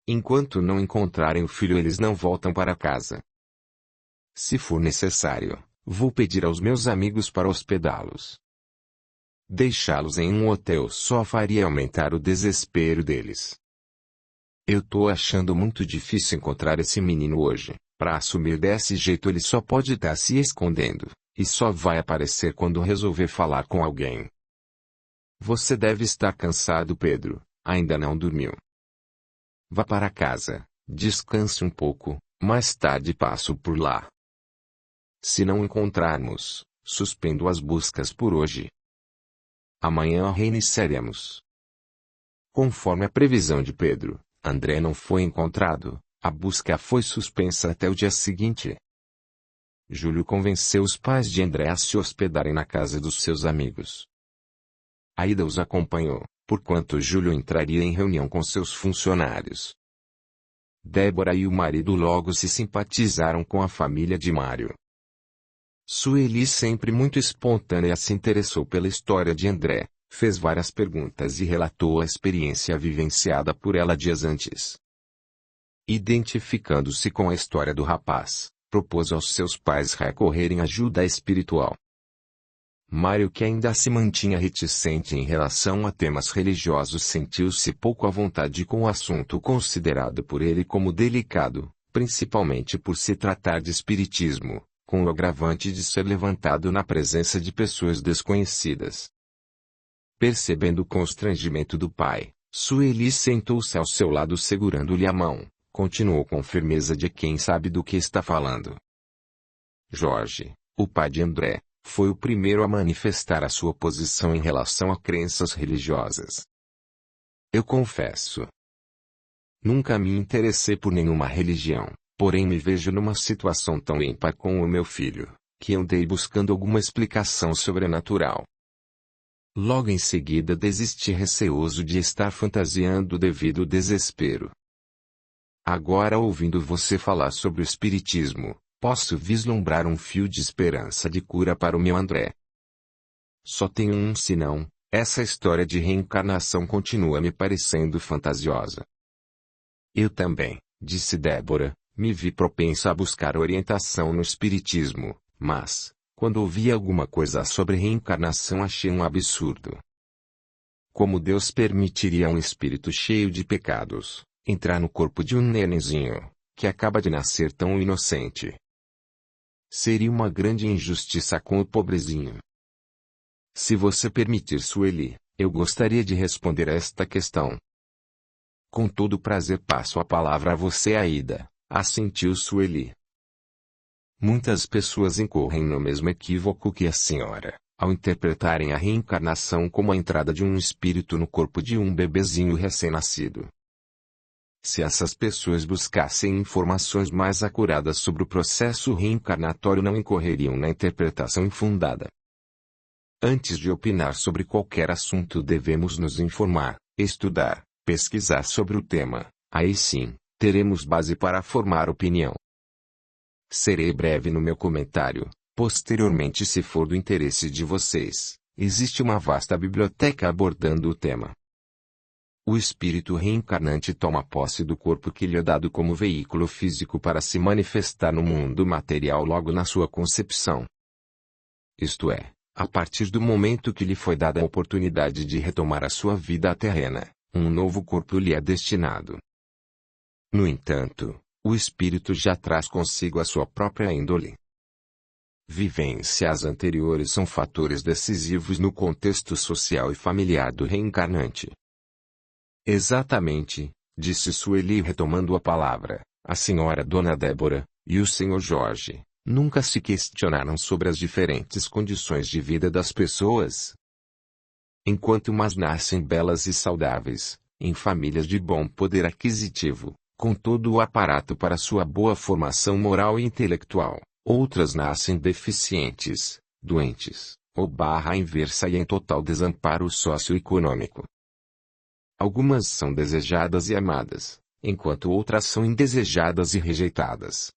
Enquanto não encontrarem o filho, eles não voltam para casa. Se for necessário, vou pedir aos meus amigos para hospedá-los. Deixá-los em um hotel só faria aumentar o desespero deles. Eu tô achando muito difícil encontrar esse menino hoje. Para assumir desse jeito ele só pode estar se escondendo, e só vai aparecer quando resolver falar com alguém. Você deve estar cansado, Pedro, ainda não dormiu. Vá para casa, descanse um pouco, mais tarde passo por lá. Se não encontrarmos, suspendo as buscas por hoje. Amanhã reiniciaremos. Conforme a previsão de Pedro, André não foi encontrado, a busca foi suspensa até o dia seguinte. Júlio convenceu os pais de André a se hospedarem na casa dos seus amigos. Aida os acompanhou, porquanto Júlio entraria em reunião com seus funcionários. Débora e o marido logo se simpatizaram com a família de Mário. Sueli, sempre muito espontânea, se interessou pela história de André, fez várias perguntas e relatou a experiência vivenciada por ela dias antes. Identificando-se com a história do rapaz, propôs aos seus pais recorrerem à ajuda espiritual. Mário, que ainda se mantinha reticente em relação a temas religiosos, sentiu-se pouco à vontade com o assunto considerado por ele como delicado, principalmente por se tratar de espiritismo, com o agravante de ser levantado na presença de pessoas desconhecidas. Percebendo o constrangimento do pai, Sueli sentou-se ao seu lado segurando-lhe a mão, continuou com firmeza de quem sabe do que está falando. Jorge, o pai de André, foi o primeiro a manifestar a sua posição em relação a crenças religiosas. Eu confesso. Nunca me interessei por nenhuma religião, porém me vejo numa situação tão ímpar com o meu filho, que andei buscando alguma explicação sobrenatural. Logo em seguida desisti, receoso de estar fantasiando devido ao desespero. Agora, ouvindo você falar sobre o espiritismo, posso vislumbrar um fio de esperança de cura para o meu André. Só tenho um senão, essa história de reencarnação continua me parecendo fantasiosa. Eu também, disse Débora, me vi propensa a buscar orientação no espiritismo, mas, quando ouvi alguma coisa sobre reencarnação, achei um absurdo. Como Deus permitiria a um espírito cheio de pecados entrar no corpo de um nenenzinho, que acaba de nascer tão inocente? Seria uma grande injustiça com o pobrezinho. Se você permitir, Sueli, eu gostaria de responder a esta questão. Com todo prazer passo a palavra a você, Aida, assentiu Sueli. Muitas pessoas incorrem no mesmo equívoco que a senhora, ao interpretarem a reencarnação como a entrada de um espírito no corpo de um bebezinho recém-nascido. Se essas pessoas buscassem informações mais acuradas sobre o processo reencarnatório, não incorreriam na interpretação infundada. Antes de opinar sobre qualquer assunto, devemos nos informar, estudar, pesquisar sobre o tema. Aí sim, teremos base para formar opinião. Serei breve no meu comentário. Posteriormente, se for do interesse de vocês, existe uma vasta biblioteca abordando o tema. O espírito reencarnante toma posse do corpo que lhe é dado como veículo físico para se manifestar no mundo material logo na sua concepção. Isto é, a partir do momento que lhe foi dada a oportunidade de retomar a sua vida terrena, um novo corpo lhe é destinado. No entanto, o espírito já traz consigo a sua própria índole. Vivências anteriores são fatores decisivos no contexto social e familiar do reencarnante. Exatamente, disse Sueli retomando a palavra, a senhora Dona Débora, e o senhor Jorge, nunca se questionaram sobre as diferentes condições de vida das pessoas? Enquanto umas nascem belas e saudáveis, em famílias de bom poder aquisitivo, com todo o aparato para sua boa formação moral e intelectual, outras nascem deficientes, doentes, ou barra inversa e em total desamparo socioeconômico. Algumas são desejadas e amadas, enquanto outras são indesejadas e rejeitadas.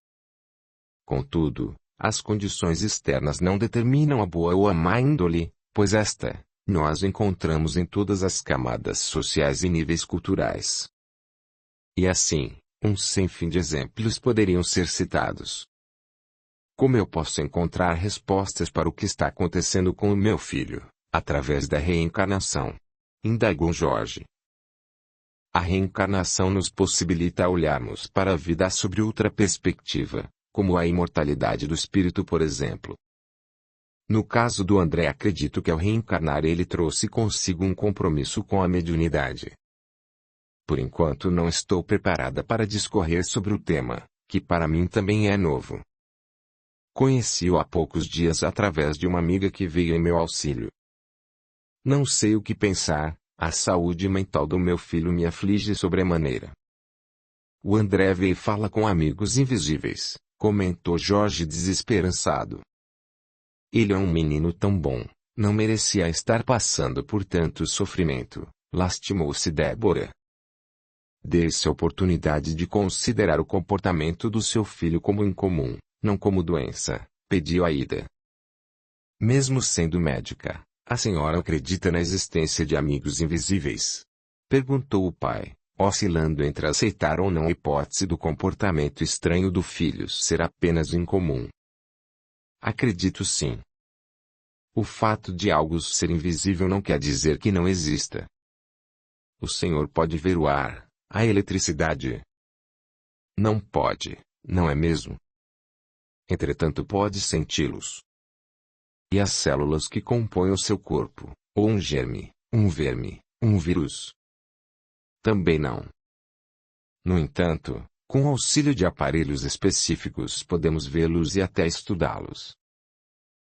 Contudo, as condições externas não determinam a boa ou a má índole, pois nós encontramos em todas as camadas sociais e níveis culturais. E assim, um sem fim de exemplos poderiam ser citados. Como eu posso encontrar respostas para o que está acontecendo com o meu filho, através da reencarnação? Indagou Jorge. A reencarnação nos possibilita olharmos para a vida sob outra perspectiva, como a imortalidade do espírito, por exemplo. No caso do André, acredito que ao reencarnar ele trouxe consigo um compromisso com a mediunidade. Por enquanto não estou preparada para discorrer sobre o tema, que para mim também é novo. Conheci-o há poucos dias através de uma amiga que veio em meu auxílio. Não sei o que pensar, a saúde mental do meu filho me aflige sobremaneira. O André veio e fala com amigos invisíveis, comentou Jorge desesperançado. Ele é um menino tão bom, não merecia estar passando por tanto sofrimento, lastimou-se Débora. Dê-se a oportunidade de considerar o comportamento do seu filho como incomum, não como doença, pediu Aida. Mesmo sendo médica, a senhora acredita na existência de amigos invisíveis? Perguntou o pai, oscilando entre aceitar ou não a hipótese do comportamento estranho do filho ser apenas incomum. Acredito sim. O fato de algo ser invisível não quer dizer que não exista. O senhor pode ver o ar, a eletricidade. Não pode, não é mesmo? Entretanto pode senti-los. E as células que compõem o seu corpo, ou um germe, um verme, um vírus? Também não. No entanto, com auxílio de aparelhos específicos podemos vê-los e até estudá-los.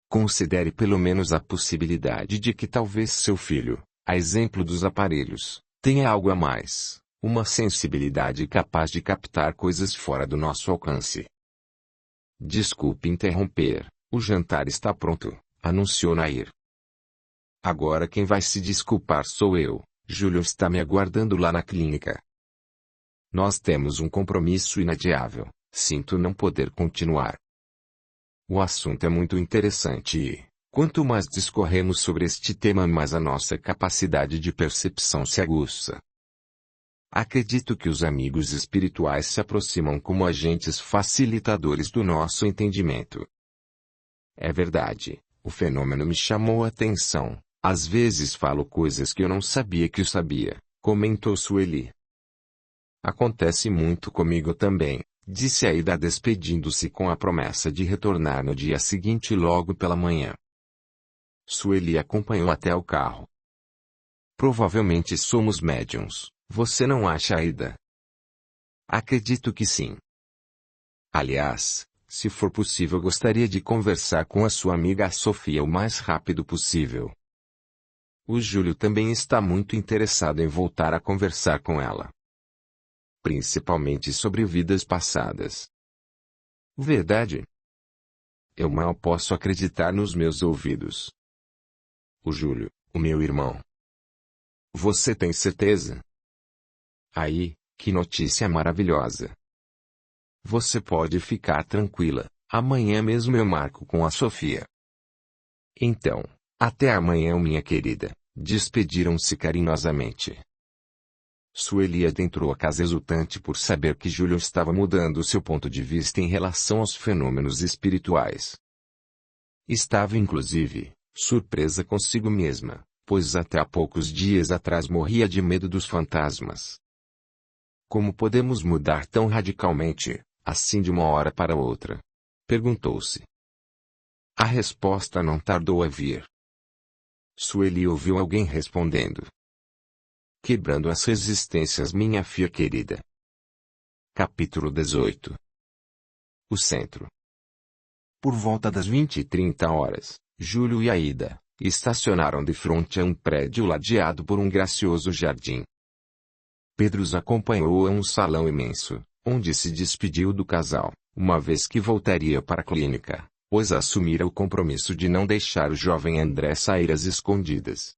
Considere pelo menos a possibilidade de que talvez seu filho, a exemplo dos aparelhos, tenha algo a mais, uma sensibilidade capaz de captar coisas fora do nosso alcance. Desculpe interromper, o jantar está pronto, anunciou Nair. Agora quem vai se desculpar sou eu, Júlio está me aguardando lá na clínica. Nós temos um compromisso inadiável, sinto não poder continuar. O assunto é muito interessante e, quanto mais discorremos sobre este tema, mais a nossa capacidade de percepção se aguça. Acredito que os amigos espirituais se aproximam como agentes facilitadores do nosso entendimento. É verdade, o fenômeno me chamou a atenção, às vezes falo coisas que eu não sabia que eu sabia, comentou Sueli. Acontece muito comigo também, disse Aida despedindo-se com a promessa de retornar no dia seguinte logo pela manhã. Sueli acompanhou até o carro. Provavelmente somos médiuns, você não acha, Aida? Acredito que sim. Aliás, se for possível gostaria de conversar com a sua amiga Sofia o mais rápido possível. O Júlio também está muito interessado em voltar a conversar com ela. Principalmente sobre vidas passadas. Verdade? Eu mal posso acreditar nos meus ouvidos. O Júlio, o meu irmão. Você tem certeza? Aí, que notícia maravilhosa. Você pode ficar tranquila, amanhã mesmo eu marco com a Sofia. Então, até amanhã, minha querida, despediram-se carinhosamente. Sueli adentrou a casa exultante por saber que Júlio estava mudando seu ponto de vista em relação aos fenômenos espirituais. Estava inclusive, surpresa consigo mesma, pois até há poucos dias atrás morria de medo dos fantasmas. Como podemos mudar tão radicalmente, assim de uma hora para outra? Perguntou-se. A resposta não tardou a vir. Sueli ouviu alguém respondendo. Quebrando as resistências, minha filha querida. Capítulo 18. O centro. Por volta das 20h30, Júlio e Aida estacionaram de frente a um prédio ladeado por um gracioso jardim. Pedro os acompanhou a um salão imenso, onde se despediu do casal, uma vez que voltaria para a clínica, pois assumira o compromisso de não deixar o jovem André sair às escondidas.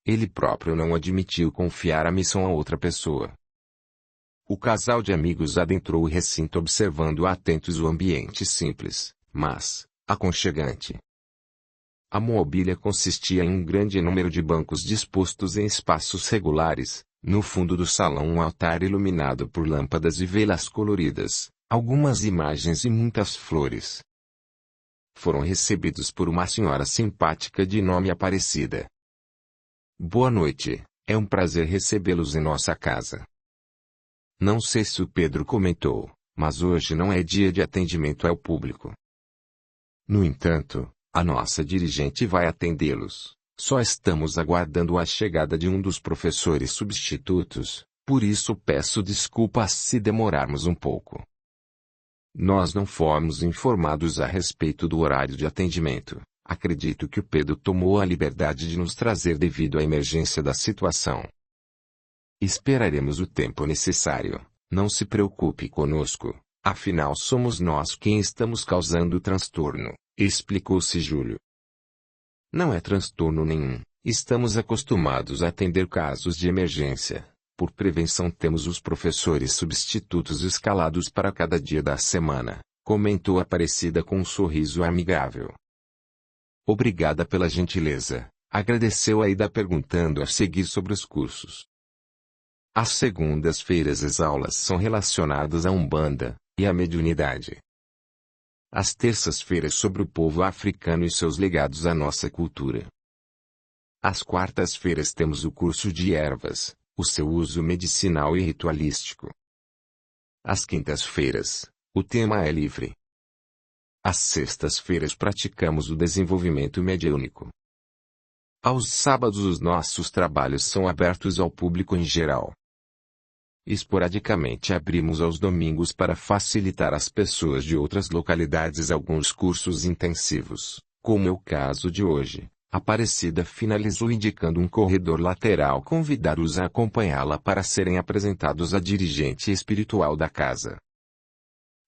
Ele próprio não admitiu confiar a missão a outra pessoa. O casal de amigos adentrou o recinto observando atentos o ambiente simples, mas aconchegante. A mobília consistia em um grande número de bancos dispostos em espaços regulares, no fundo do salão um altar iluminado por lâmpadas e velas coloridas, algumas imagens e muitas flores. Foram recebidos por uma senhora simpática de nome Aparecida. Boa noite, é um prazer recebê-los em nossa casa. Não sei se o Pedro comentou, mas hoje não é dia de atendimento ao público. No entanto, a nossa dirigente vai atendê-los. Só estamos aguardando a chegada de um dos professores substitutos, por isso peço desculpas se demorarmos um pouco. Nós não fomos informados a respeito do horário de atendimento. Acredito que o Pedro tomou a liberdade de nos trazer devido à emergência da situação. Esperaremos o tempo necessário, não se preocupe conosco, afinal somos nós quem estamos causando o transtorno, explicou-se Júlio. Não é transtorno nenhum, estamos acostumados a atender casos de emergência. Por prevenção temos os professores substitutos escalados para cada dia da semana, comentou Aparecida com um sorriso amigável. Obrigada pela gentileza, agradeceu Aida perguntando a seguir sobre os cursos. Às segundas-feiras as aulas são relacionadas à Umbanda e à mediunidade. Às terças-feiras sobre o povo africano e seus legados à nossa cultura. Às quartas-feiras temos o curso de ervas, o seu uso medicinal e ritualístico. Às quintas-feiras, o tema é livre. Às sextas-feiras praticamos o desenvolvimento mediúnico. Aos sábados os nossos trabalhos são abertos ao público em geral. Esporadicamente abrimos aos domingos para facilitar às pessoas de outras localidades alguns cursos intensivos, como é o caso de hoje. Aparecida finalizou indicando um corredor lateral convidando-os a acompanhá-la para serem apresentados à dirigente espiritual da casa.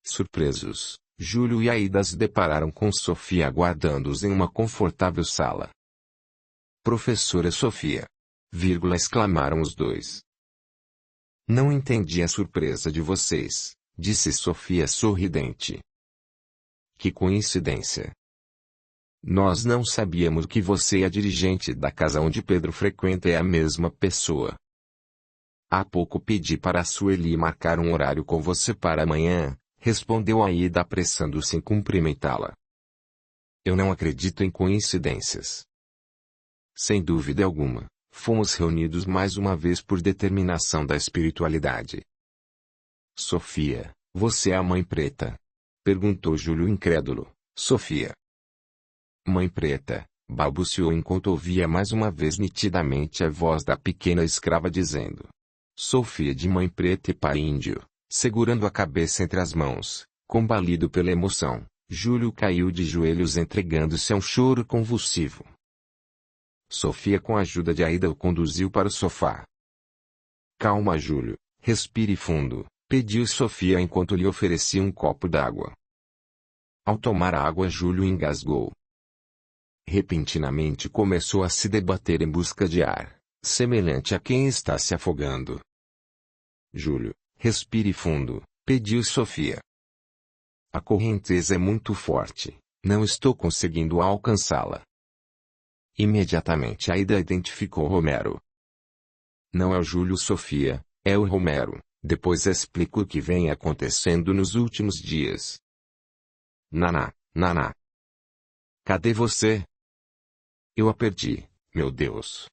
Surpresos, Júlio e Aida se depararam com Sofia aguardando-os em uma confortável sala. Professora Sofia! Exclamaram os dois. Não entendi a surpresa de vocês, disse Sofia sorridente. Que coincidência! Nós não sabíamos que você e a dirigente da casa onde Pedro frequenta é a mesma pessoa. Há pouco pedi para a Sueli marcar um horário com você para amanhã, respondeu Aida apressando-se em cumprimentá-la. Eu não acredito em coincidências. Sem dúvida alguma, fomos reunidos mais uma vez por determinação da espiritualidade. Sofia, você é a Mãe Preta? Perguntou Júlio incrédulo. Sofia. Mãe Preta, balbuciou enquanto ouvia mais uma vez nitidamente a voz da pequena escrava dizendo. Sofia de Mãe Preta e pai índio, segurando a cabeça entre as mãos, combalido pela emoção, Júlio caiu de joelhos entregando-se a um choro convulsivo. Sofia com a ajuda de Aida o conduziu para o sofá. Calma Júlio, respire fundo, pediu Sofia enquanto lhe oferecia um copo d'água. Ao tomar a água Júlio engasgou. Repentinamente começou a se debater em busca de ar, semelhante a quem está se afogando. Júlio, respire fundo, pediu Sofia. A correnteza é muito forte, não estou conseguindo alcançá-la. Imediatamente Aida identificou Romero. Não é o Júlio Sofia, é o Romero, depois explico o que vem acontecendo nos últimos dias. Naná, Naná. Cadê você? Eu a perdi, meu Deus.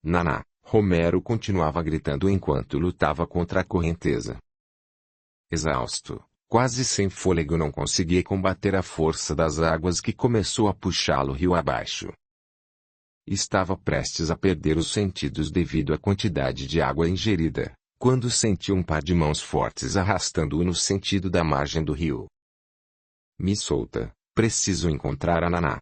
Naná, Romero continuava gritando enquanto lutava contra a correnteza. Exausto, quase sem fôlego não conseguia combater a força das águas que começou a puxá-lo rio abaixo. Estava prestes a perder os sentidos devido à quantidade de água ingerida, quando sentiu um par de mãos fortes arrastando-o no sentido da margem do rio. Me solta, preciso encontrar a Naná.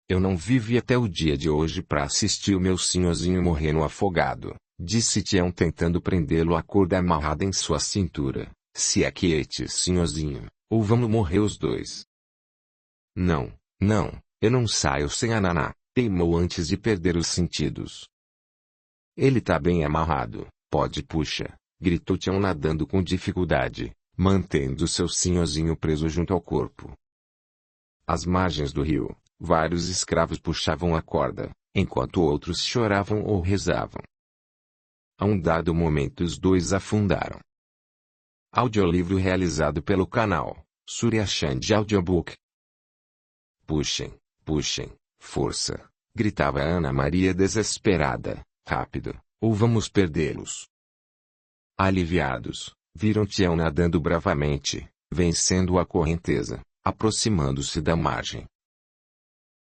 Eu não vivi até o dia de hoje para assistir o meu senhorzinho morrendo afogado, disse Tião tentando prendê-lo à corda amarrada em sua cintura. Se aquiete, senhorzinho, ou vamos morrer os dois. Não, não, eu não saio sem a Naná, teimou antes de perder os sentidos. Ele tá bem amarrado, pode puxa, gritou Tião nadando com dificuldade, mantendo seu sinhozinho preso junto ao corpo. Às margens do rio, vários escravos puxavam a corda, enquanto outros choravam ou rezavam. A um dado momento os dois afundaram. Audiolivro realizado pelo canal Surya Chand Audiobook. Puxem, puxem, força, gritava Ana Maria desesperada, rápido, ou vamos perdê-los. Aliviados, viram Tião nadando bravamente, vencendo a correnteza, aproximando-se da margem.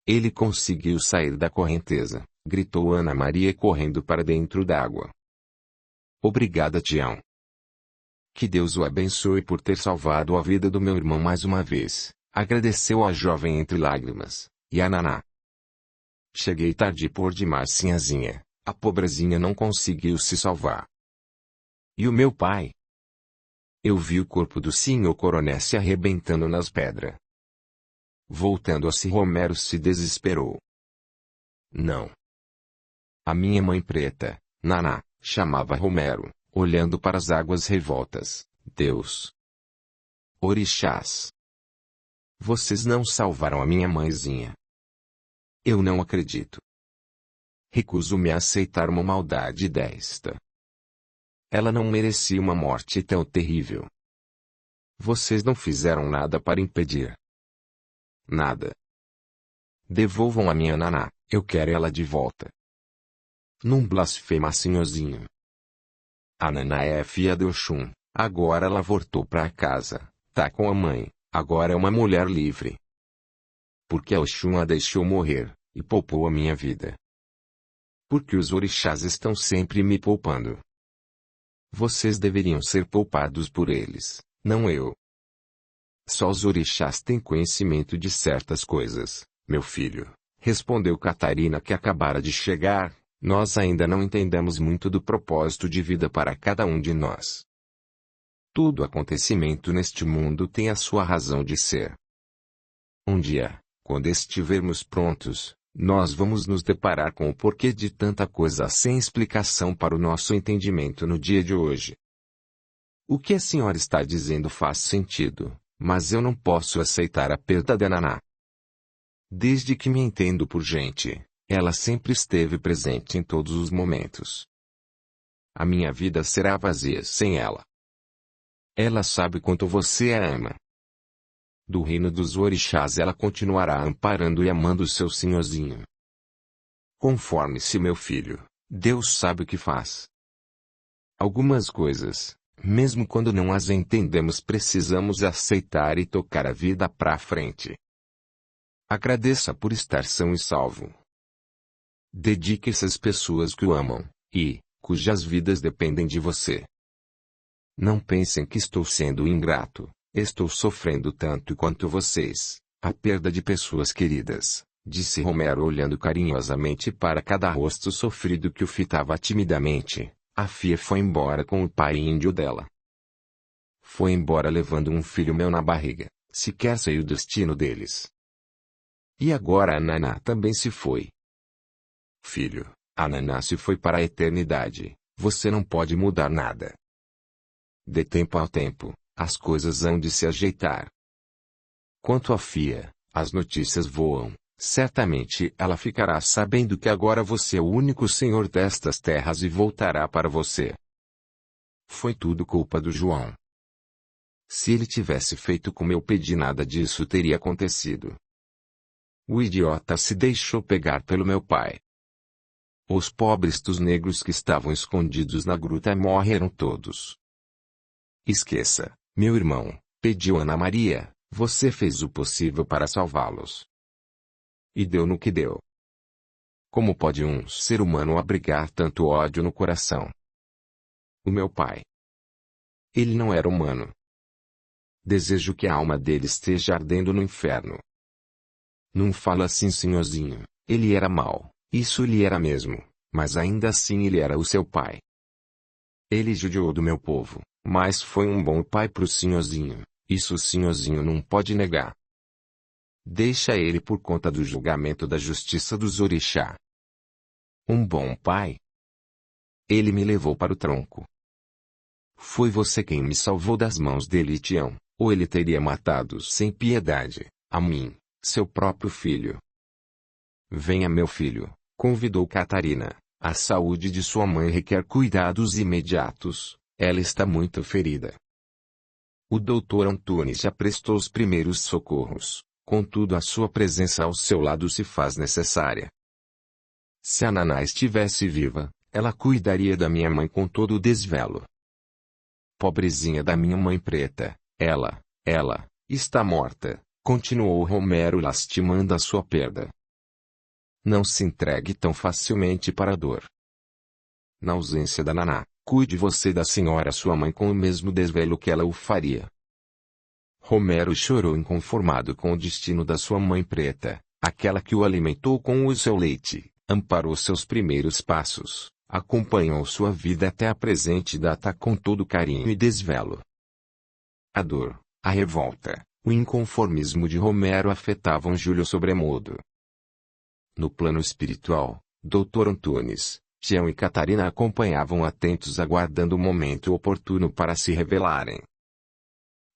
Ele conseguiu sair da correnteza, gritou Ana Maria correndo para dentro d'água. Obrigada, Tião. Que Deus o abençoe por ter salvado a vida do meu irmão mais uma vez, agradeceu a jovem entre lágrimas, e a Naná. Cheguei tarde por demais, sinhazinha, a pobrezinha não conseguiu se salvar. E o meu pai? Eu vi o corpo do senhor coronel se arrebentando nas pedras. Voltando a si, Romero se desesperou. Não. A minha mãe preta, Naná, chamava Romero, olhando para as águas revoltas. Deus. Orixás. Vocês não salvaram a minha mãezinha. Eu não acredito. Recuso-me a aceitar uma maldade desta. Ela não merecia uma morte tão terrível. Vocês não fizeram nada para impedir. Nada. Devolvam a minha Naná, eu quero ela de volta. Não blasfema, senhorzinho. A Naná é filha de Oxum, agora ela voltou para casa, tá com a mãe, agora é uma mulher livre. Porque a Oxum a deixou morrer, e poupou a minha vida. Porque os orixás estão sempre me poupando. Vocês deveriam ser poupados por eles, não eu. Só os orixás têm conhecimento de certas coisas, meu filho, respondeu Catarina, que acabara de chegar. Nós ainda não entendemos muito do propósito de vida para cada um de nós. Todo acontecimento neste mundo tem a sua razão de ser. Um dia, quando estivermos prontos, nós vamos nos deparar com o porquê de tanta coisa sem explicação para o nosso entendimento no dia de hoje. O que a senhora está dizendo faz sentido, mas eu não posso aceitar a perda da Naná. Desde que me entendo por gente, ela sempre esteve presente em todos os momentos. A minha vida será vazia sem ela. Ela sabe quanto você a ama. Do reino dos orixás ela continuará amparando e amando seu senhorzinho. Conforme-se, meu filho, Deus sabe o que faz. Algumas coisas, mesmo quando não as entendemos, precisamos aceitar e tocar a vida pra frente. Agradeça por estar são e salvo. Dedique-se às pessoas que o amam, e cujas vidas dependem de você. Não pensem que estou sendo ingrato. Estou sofrendo tanto quanto vocês, a perda de pessoas queridas, disse Romero olhando carinhosamente para cada rosto sofrido que o fitava timidamente. A Fia foi embora com o pai índio dela. Foi embora levando um filho meu na barriga, sequer sei o destino deles. E agora a Naná também se foi. Filho, a Naná se foi para a eternidade, você não pode mudar nada. De tempo ao tempo, as coisas hão de se ajeitar. Quanto à Fia, as notícias voam, certamente ela ficará sabendo que agora você é o único senhor destas terras e voltará para você. Foi tudo culpa do João. Se ele tivesse feito como eu pedi, nada disso teria acontecido. O idiota se deixou pegar pelo meu pai. Os pobres dos negros que estavam escondidos na gruta morreram todos. Esqueça, meu irmão, pediu Ana Maria, você fez o possível para salvá-los. E deu no que deu. Como pode um ser humano abrigar tanto ódio no coração? O meu pai. Ele não era humano. Desejo que a alma dele esteja ardendo no inferno. Não fala assim, senhorzinho, ele era mau, isso ele era mesmo, mas ainda assim ele era o seu pai. Ele judiou do meu povo, mas foi um bom pai pro senhorzinho, isso o senhorzinho não pode negar. Deixa ele por conta do julgamento da justiça dos orixá. Um bom pai? Ele me levou para o tronco. Foi você quem me salvou das mãos dele, Tião, ou ele teria matado sem piedade, a mim, seu próprio filho. Venha, meu filho, convidou Catarina. A saúde de sua mãe requer cuidados imediatos, ela está muito ferida. O Dr. Antunes já prestou os primeiros socorros, contudo a sua presença ao seu lado se faz necessária. Se a Naná estivesse viva, ela cuidaria da minha mãe com todo o desvelo. Pobrezinha da minha mãe preta, ela está morta, continuou Romero lastimando a sua perda. Não se entregue tão facilmente para a dor. Na ausência da Naná, cuide você da senhora sua mãe com o mesmo desvelo que ela o faria. Romero chorou inconformado com o destino da sua mãe preta, aquela que o alimentou com o seu leite, amparou seus primeiros passos, acompanhou sua vida até a presente data com todo carinho e desvelo. A dor, a revolta, o inconformismo de Romero afetavam Júlio sobremodo. No plano espiritual, Dr. Antunes, Tião e Catarina acompanhavam atentos aguardando o momento oportuno para se revelarem.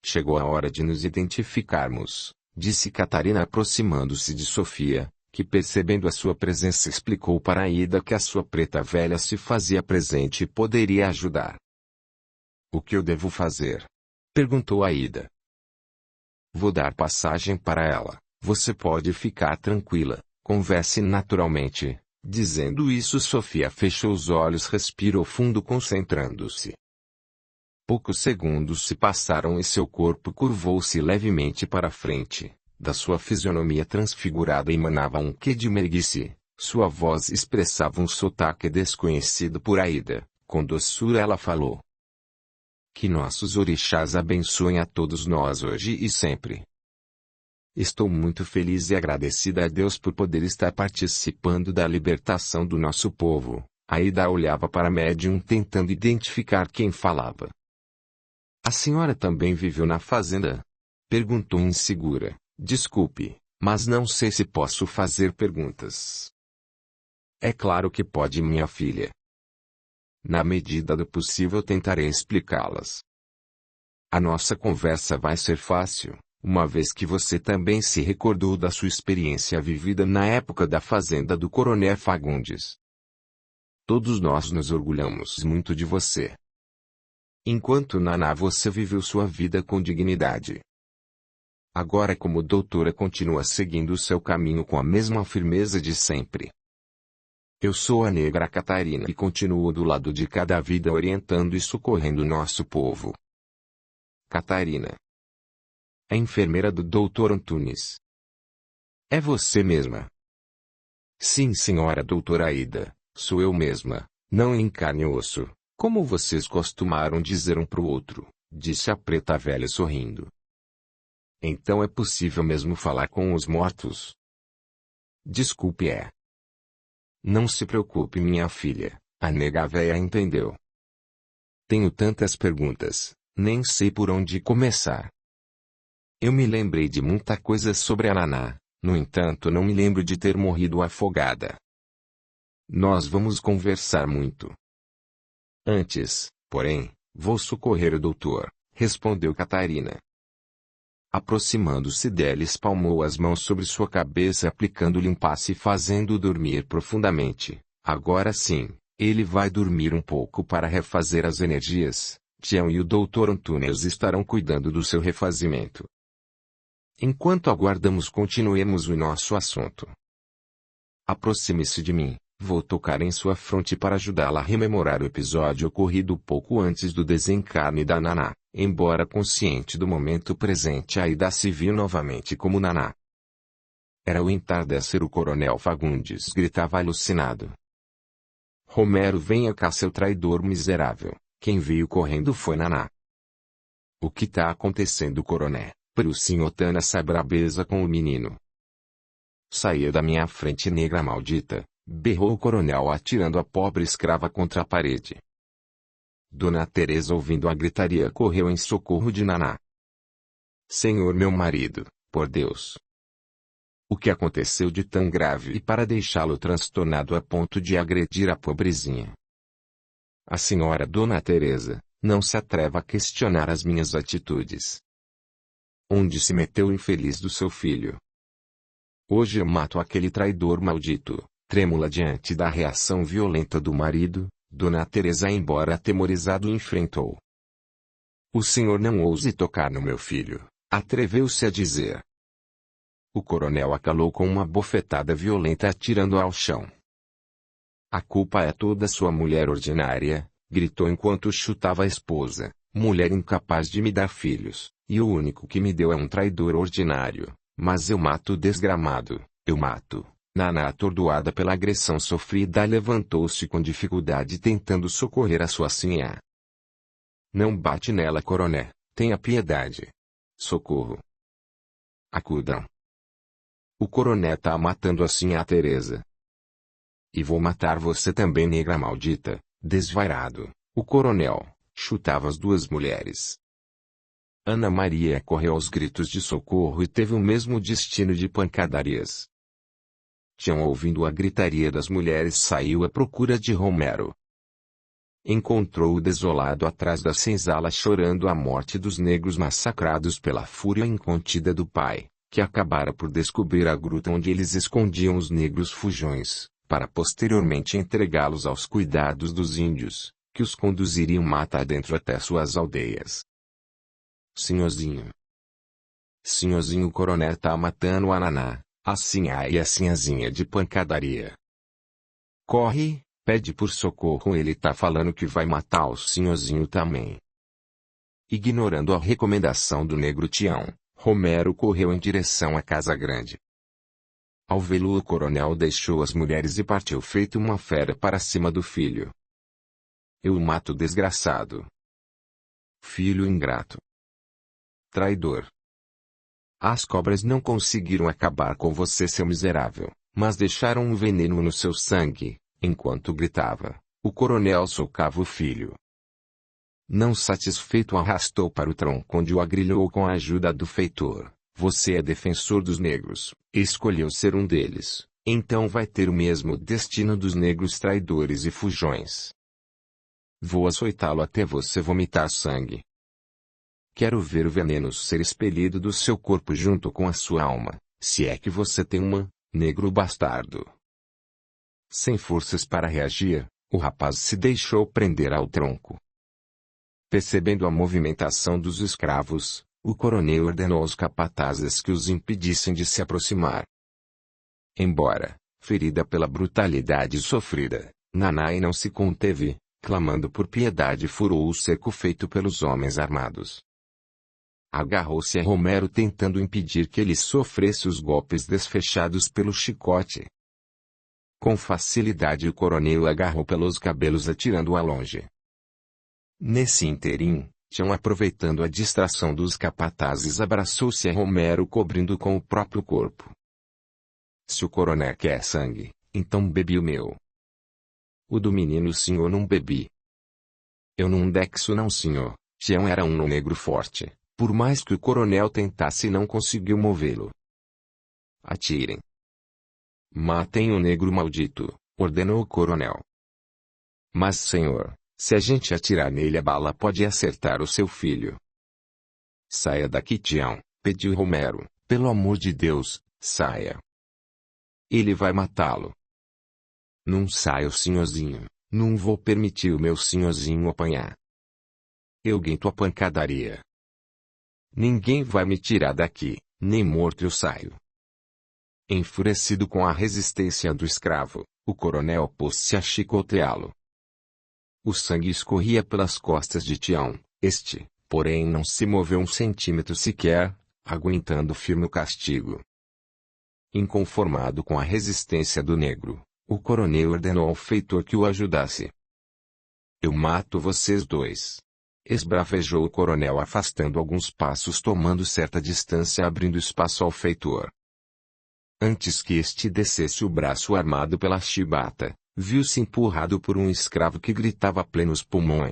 Chegou a hora de nos identificarmos, disse Catarina aproximando-se de Sofia, que percebendo a sua presença explicou para Aida que a sua preta velha se fazia presente e poderia ajudar. O que eu devo fazer? Perguntou Aida. Vou dar passagem para ela, você pode ficar tranquila. Converse naturalmente. Dizendo isso, Sofia fechou os olhos, respirou fundo, concentrando-se. Poucos segundos se passaram e seu corpo curvou-se levemente para frente. Da sua fisionomia transfigurada emanava um quê de meiguice. Sua voz expressava um sotaque desconhecido por Aida. Com doçura ela falou: que nossos orixás abençoem a todos nós hoje e sempre. Estou muito feliz e agradecida a Deus por poder estar participando da libertação do nosso povo. Aida olhava para a médium tentando identificar quem falava. A senhora também viveu na fazenda? Perguntou insegura. Desculpe, mas não sei se posso fazer perguntas. É claro que pode, minha filha. Na medida do possível tentarei explicá-las. A nossa conversa vai ser fácil, uma vez que você também se recordou da sua experiência vivida na época da fazenda do Coronel Fagundes. Todos nós nos orgulhamos muito de você. Enquanto Naná, você viveu sua vida com dignidade. Agora, como doutora, continua seguindo seu caminho com a mesma firmeza de sempre. Eu sou a negra Catarina e continuo do lado de cada vida, orientando e socorrendo nosso povo. Catarina. A enfermeira do Dr. Antunes. É você mesma? Sim, senhora doutora Aida, sou eu mesma, não em carne e osso, como vocês costumaram dizer um pro outro, disse a preta velha sorrindo. Então é possível mesmo falar com os mortos? Desculpe, é. Não se preocupe, minha filha, a nega véia entendeu. Tenho tantas perguntas, nem sei por onde começar. Eu me lembrei de muita coisa sobre a Naná, no entanto não me lembro de ter morrido afogada. Nós vamos conversar muito. Antes, porém, vou socorrer o doutor, respondeu Catarina. Aproximando-se dela, espalmou as mãos sobre sua cabeça, aplicando-lhe um passe e fazendo-o dormir profundamente. Agora sim, ele vai dormir um pouco para refazer as energias. Tião e o Dr. Antunes estarão cuidando do seu refazimento. Enquanto aguardamos, continuemos o nosso assunto. Aproxime-se de mim, vou tocar em sua fronte para ajudá-la a rememorar o episódio ocorrido pouco antes do desencarne da Naná. Embora consciente do momento presente, Aida se viu novamente como Naná. Era o entardecer, o Coronel Fagundes gritava alucinado. Romero, venha cá, seu traidor miserável, quem veio correndo foi Naná. O que tá acontecendo, coronel? Para o senhor Tana essa brabeza com o menino. Saia da minha frente, negra maldita, berrou o coronel atirando a pobre escrava contra a parede. Dona Teresa, ouvindo a gritaria, correu em socorro de Naná. Senhor meu marido, por Deus! O que aconteceu de tão grave e para deixá-lo transtornado a ponto de agredir a pobrezinha? A senhora Dona Teresa, Não se atreva a questionar as minhas atitudes. Onde se meteu o infeliz do seu filho? Hoje eu mato aquele traidor maldito. Trêmula diante da reação violenta do marido, Dona Teresa, embora atemorizado, enfrentou. O senhor não ouse tocar no meu filho, atreveu-se a dizer. O coronel a calou com uma bofetada violenta, atirando-a ao chão. A culpa é toda sua, mulher ordinária, gritou enquanto chutava a esposa, mulher incapaz de me dar filhos, e o único que me deu é um traidor ordinário, mas eu mato o desgramado, eu mato. Naná, atordoada pela agressão sofrida, levantou-se com dificuldade tentando socorrer a sua sinhá. Não bate nela, coroné, tenha piedade. Socorro. Acudam. O coroné tá matando a sinhá Teresa. E vou matar você também, negra maldita. Desvairado, o coronel chutava as duas mulheres. Ana Maria correu aos gritos de socorro e teve o mesmo destino de pancadarias. Tião, ouvindo a gritaria das mulheres, saiu à procura de Romero. Encontrou-o desolado atrás da senzala, chorando a morte dos negros massacrados pela fúria incontida do pai, que acabara por descobrir a gruta onde eles escondiam os negros fujões, para posteriormente entregá-los aos cuidados dos índios, que os conduziriam mata adentro até suas aldeias. Senhorzinho. Senhorzinho, o coronel tá matando a Naná, a sinhá e a sinhazinha de pancadaria. Corre, pede por socorro, ele tá falando que vai matar o senhorzinho também. Ignorando a recomendação do negro Tião, Romero correu em direção à casa grande. Ao vê-lo, o coronel deixou as mulheres e partiu feito uma fera para cima do filho. Eu o mato, desgraçado. Filho ingrato. Traidor. As cobras não conseguiram acabar com você, seu miserável, mas deixaram um veneno no seu sangue. Enquanto gritava, o coronel socava o filho. Não satisfeito, arrastou para o tronco, onde o agrilhou com a ajuda do feitor. Você é defensor dos negros, escolheu ser um deles, então vai ter o mesmo destino dos negros traidores e fujões. Vou açoitá-lo até você vomitar sangue. Quero ver o veneno ser expelido do seu corpo junto com a sua alma, se é que você tem uma, negro bastardo. Sem forças para reagir, o rapaz se deixou prender ao tronco. Percebendo a movimentação dos escravos, o coronel ordenou aos capatazes que os impedissem de se aproximar. Embora, ferida pela brutalidade sofrida, Naná não se conteve, clamando por piedade, furou o cerco feito pelos homens armados. Agarrou-se a Romero, tentando impedir que ele sofresse os golpes desfechados pelo chicote. Com facilidade o coronel agarrou pelos cabelos, atirando-o a longe. Nesse interim, Tião, aproveitando a distração dos capatazes, abraçou-se a Romero, cobrindo com o próprio corpo. Se o coronel quer sangue, então bebi o meu. O do menino o senhor não bebi. Eu não dexo não, senhor. Tião era um negro forte, por mais que o coronel tentasse, não conseguiu movê-lo. Atirem. Matem o negro maldito, ordenou o coronel. Mas, senhor, se a gente atirar nele, a bala pode acertar o seu filho. Saia daqui, Tião, pediu Romero, pelo amor de Deus, saia. Ele vai matá-lo. Não saia, senhorzinho, não vou permitir o meu senhorzinho apanhar. Eu aguento a pancadaria. Ninguém vai me tirar daqui, nem morto eu saio. Enfurecido com a resistência do escravo, o coronel pôs-se a chicoteá-lo. O sangue escorria pelas costas de Tião, porém, não se moveu um centímetro sequer, aguentando firme o castigo. Inconformado com a resistência do negro, o coronel ordenou ao feitor que o ajudasse. Eu mato vocês dois. Esbravejou o coronel, afastando alguns passos, tomando certa distância, abrindo espaço ao feitor. Antes que este descesse o braço armado pela chibata, viu-se empurrado por um escravo que gritava a plenos pulmões.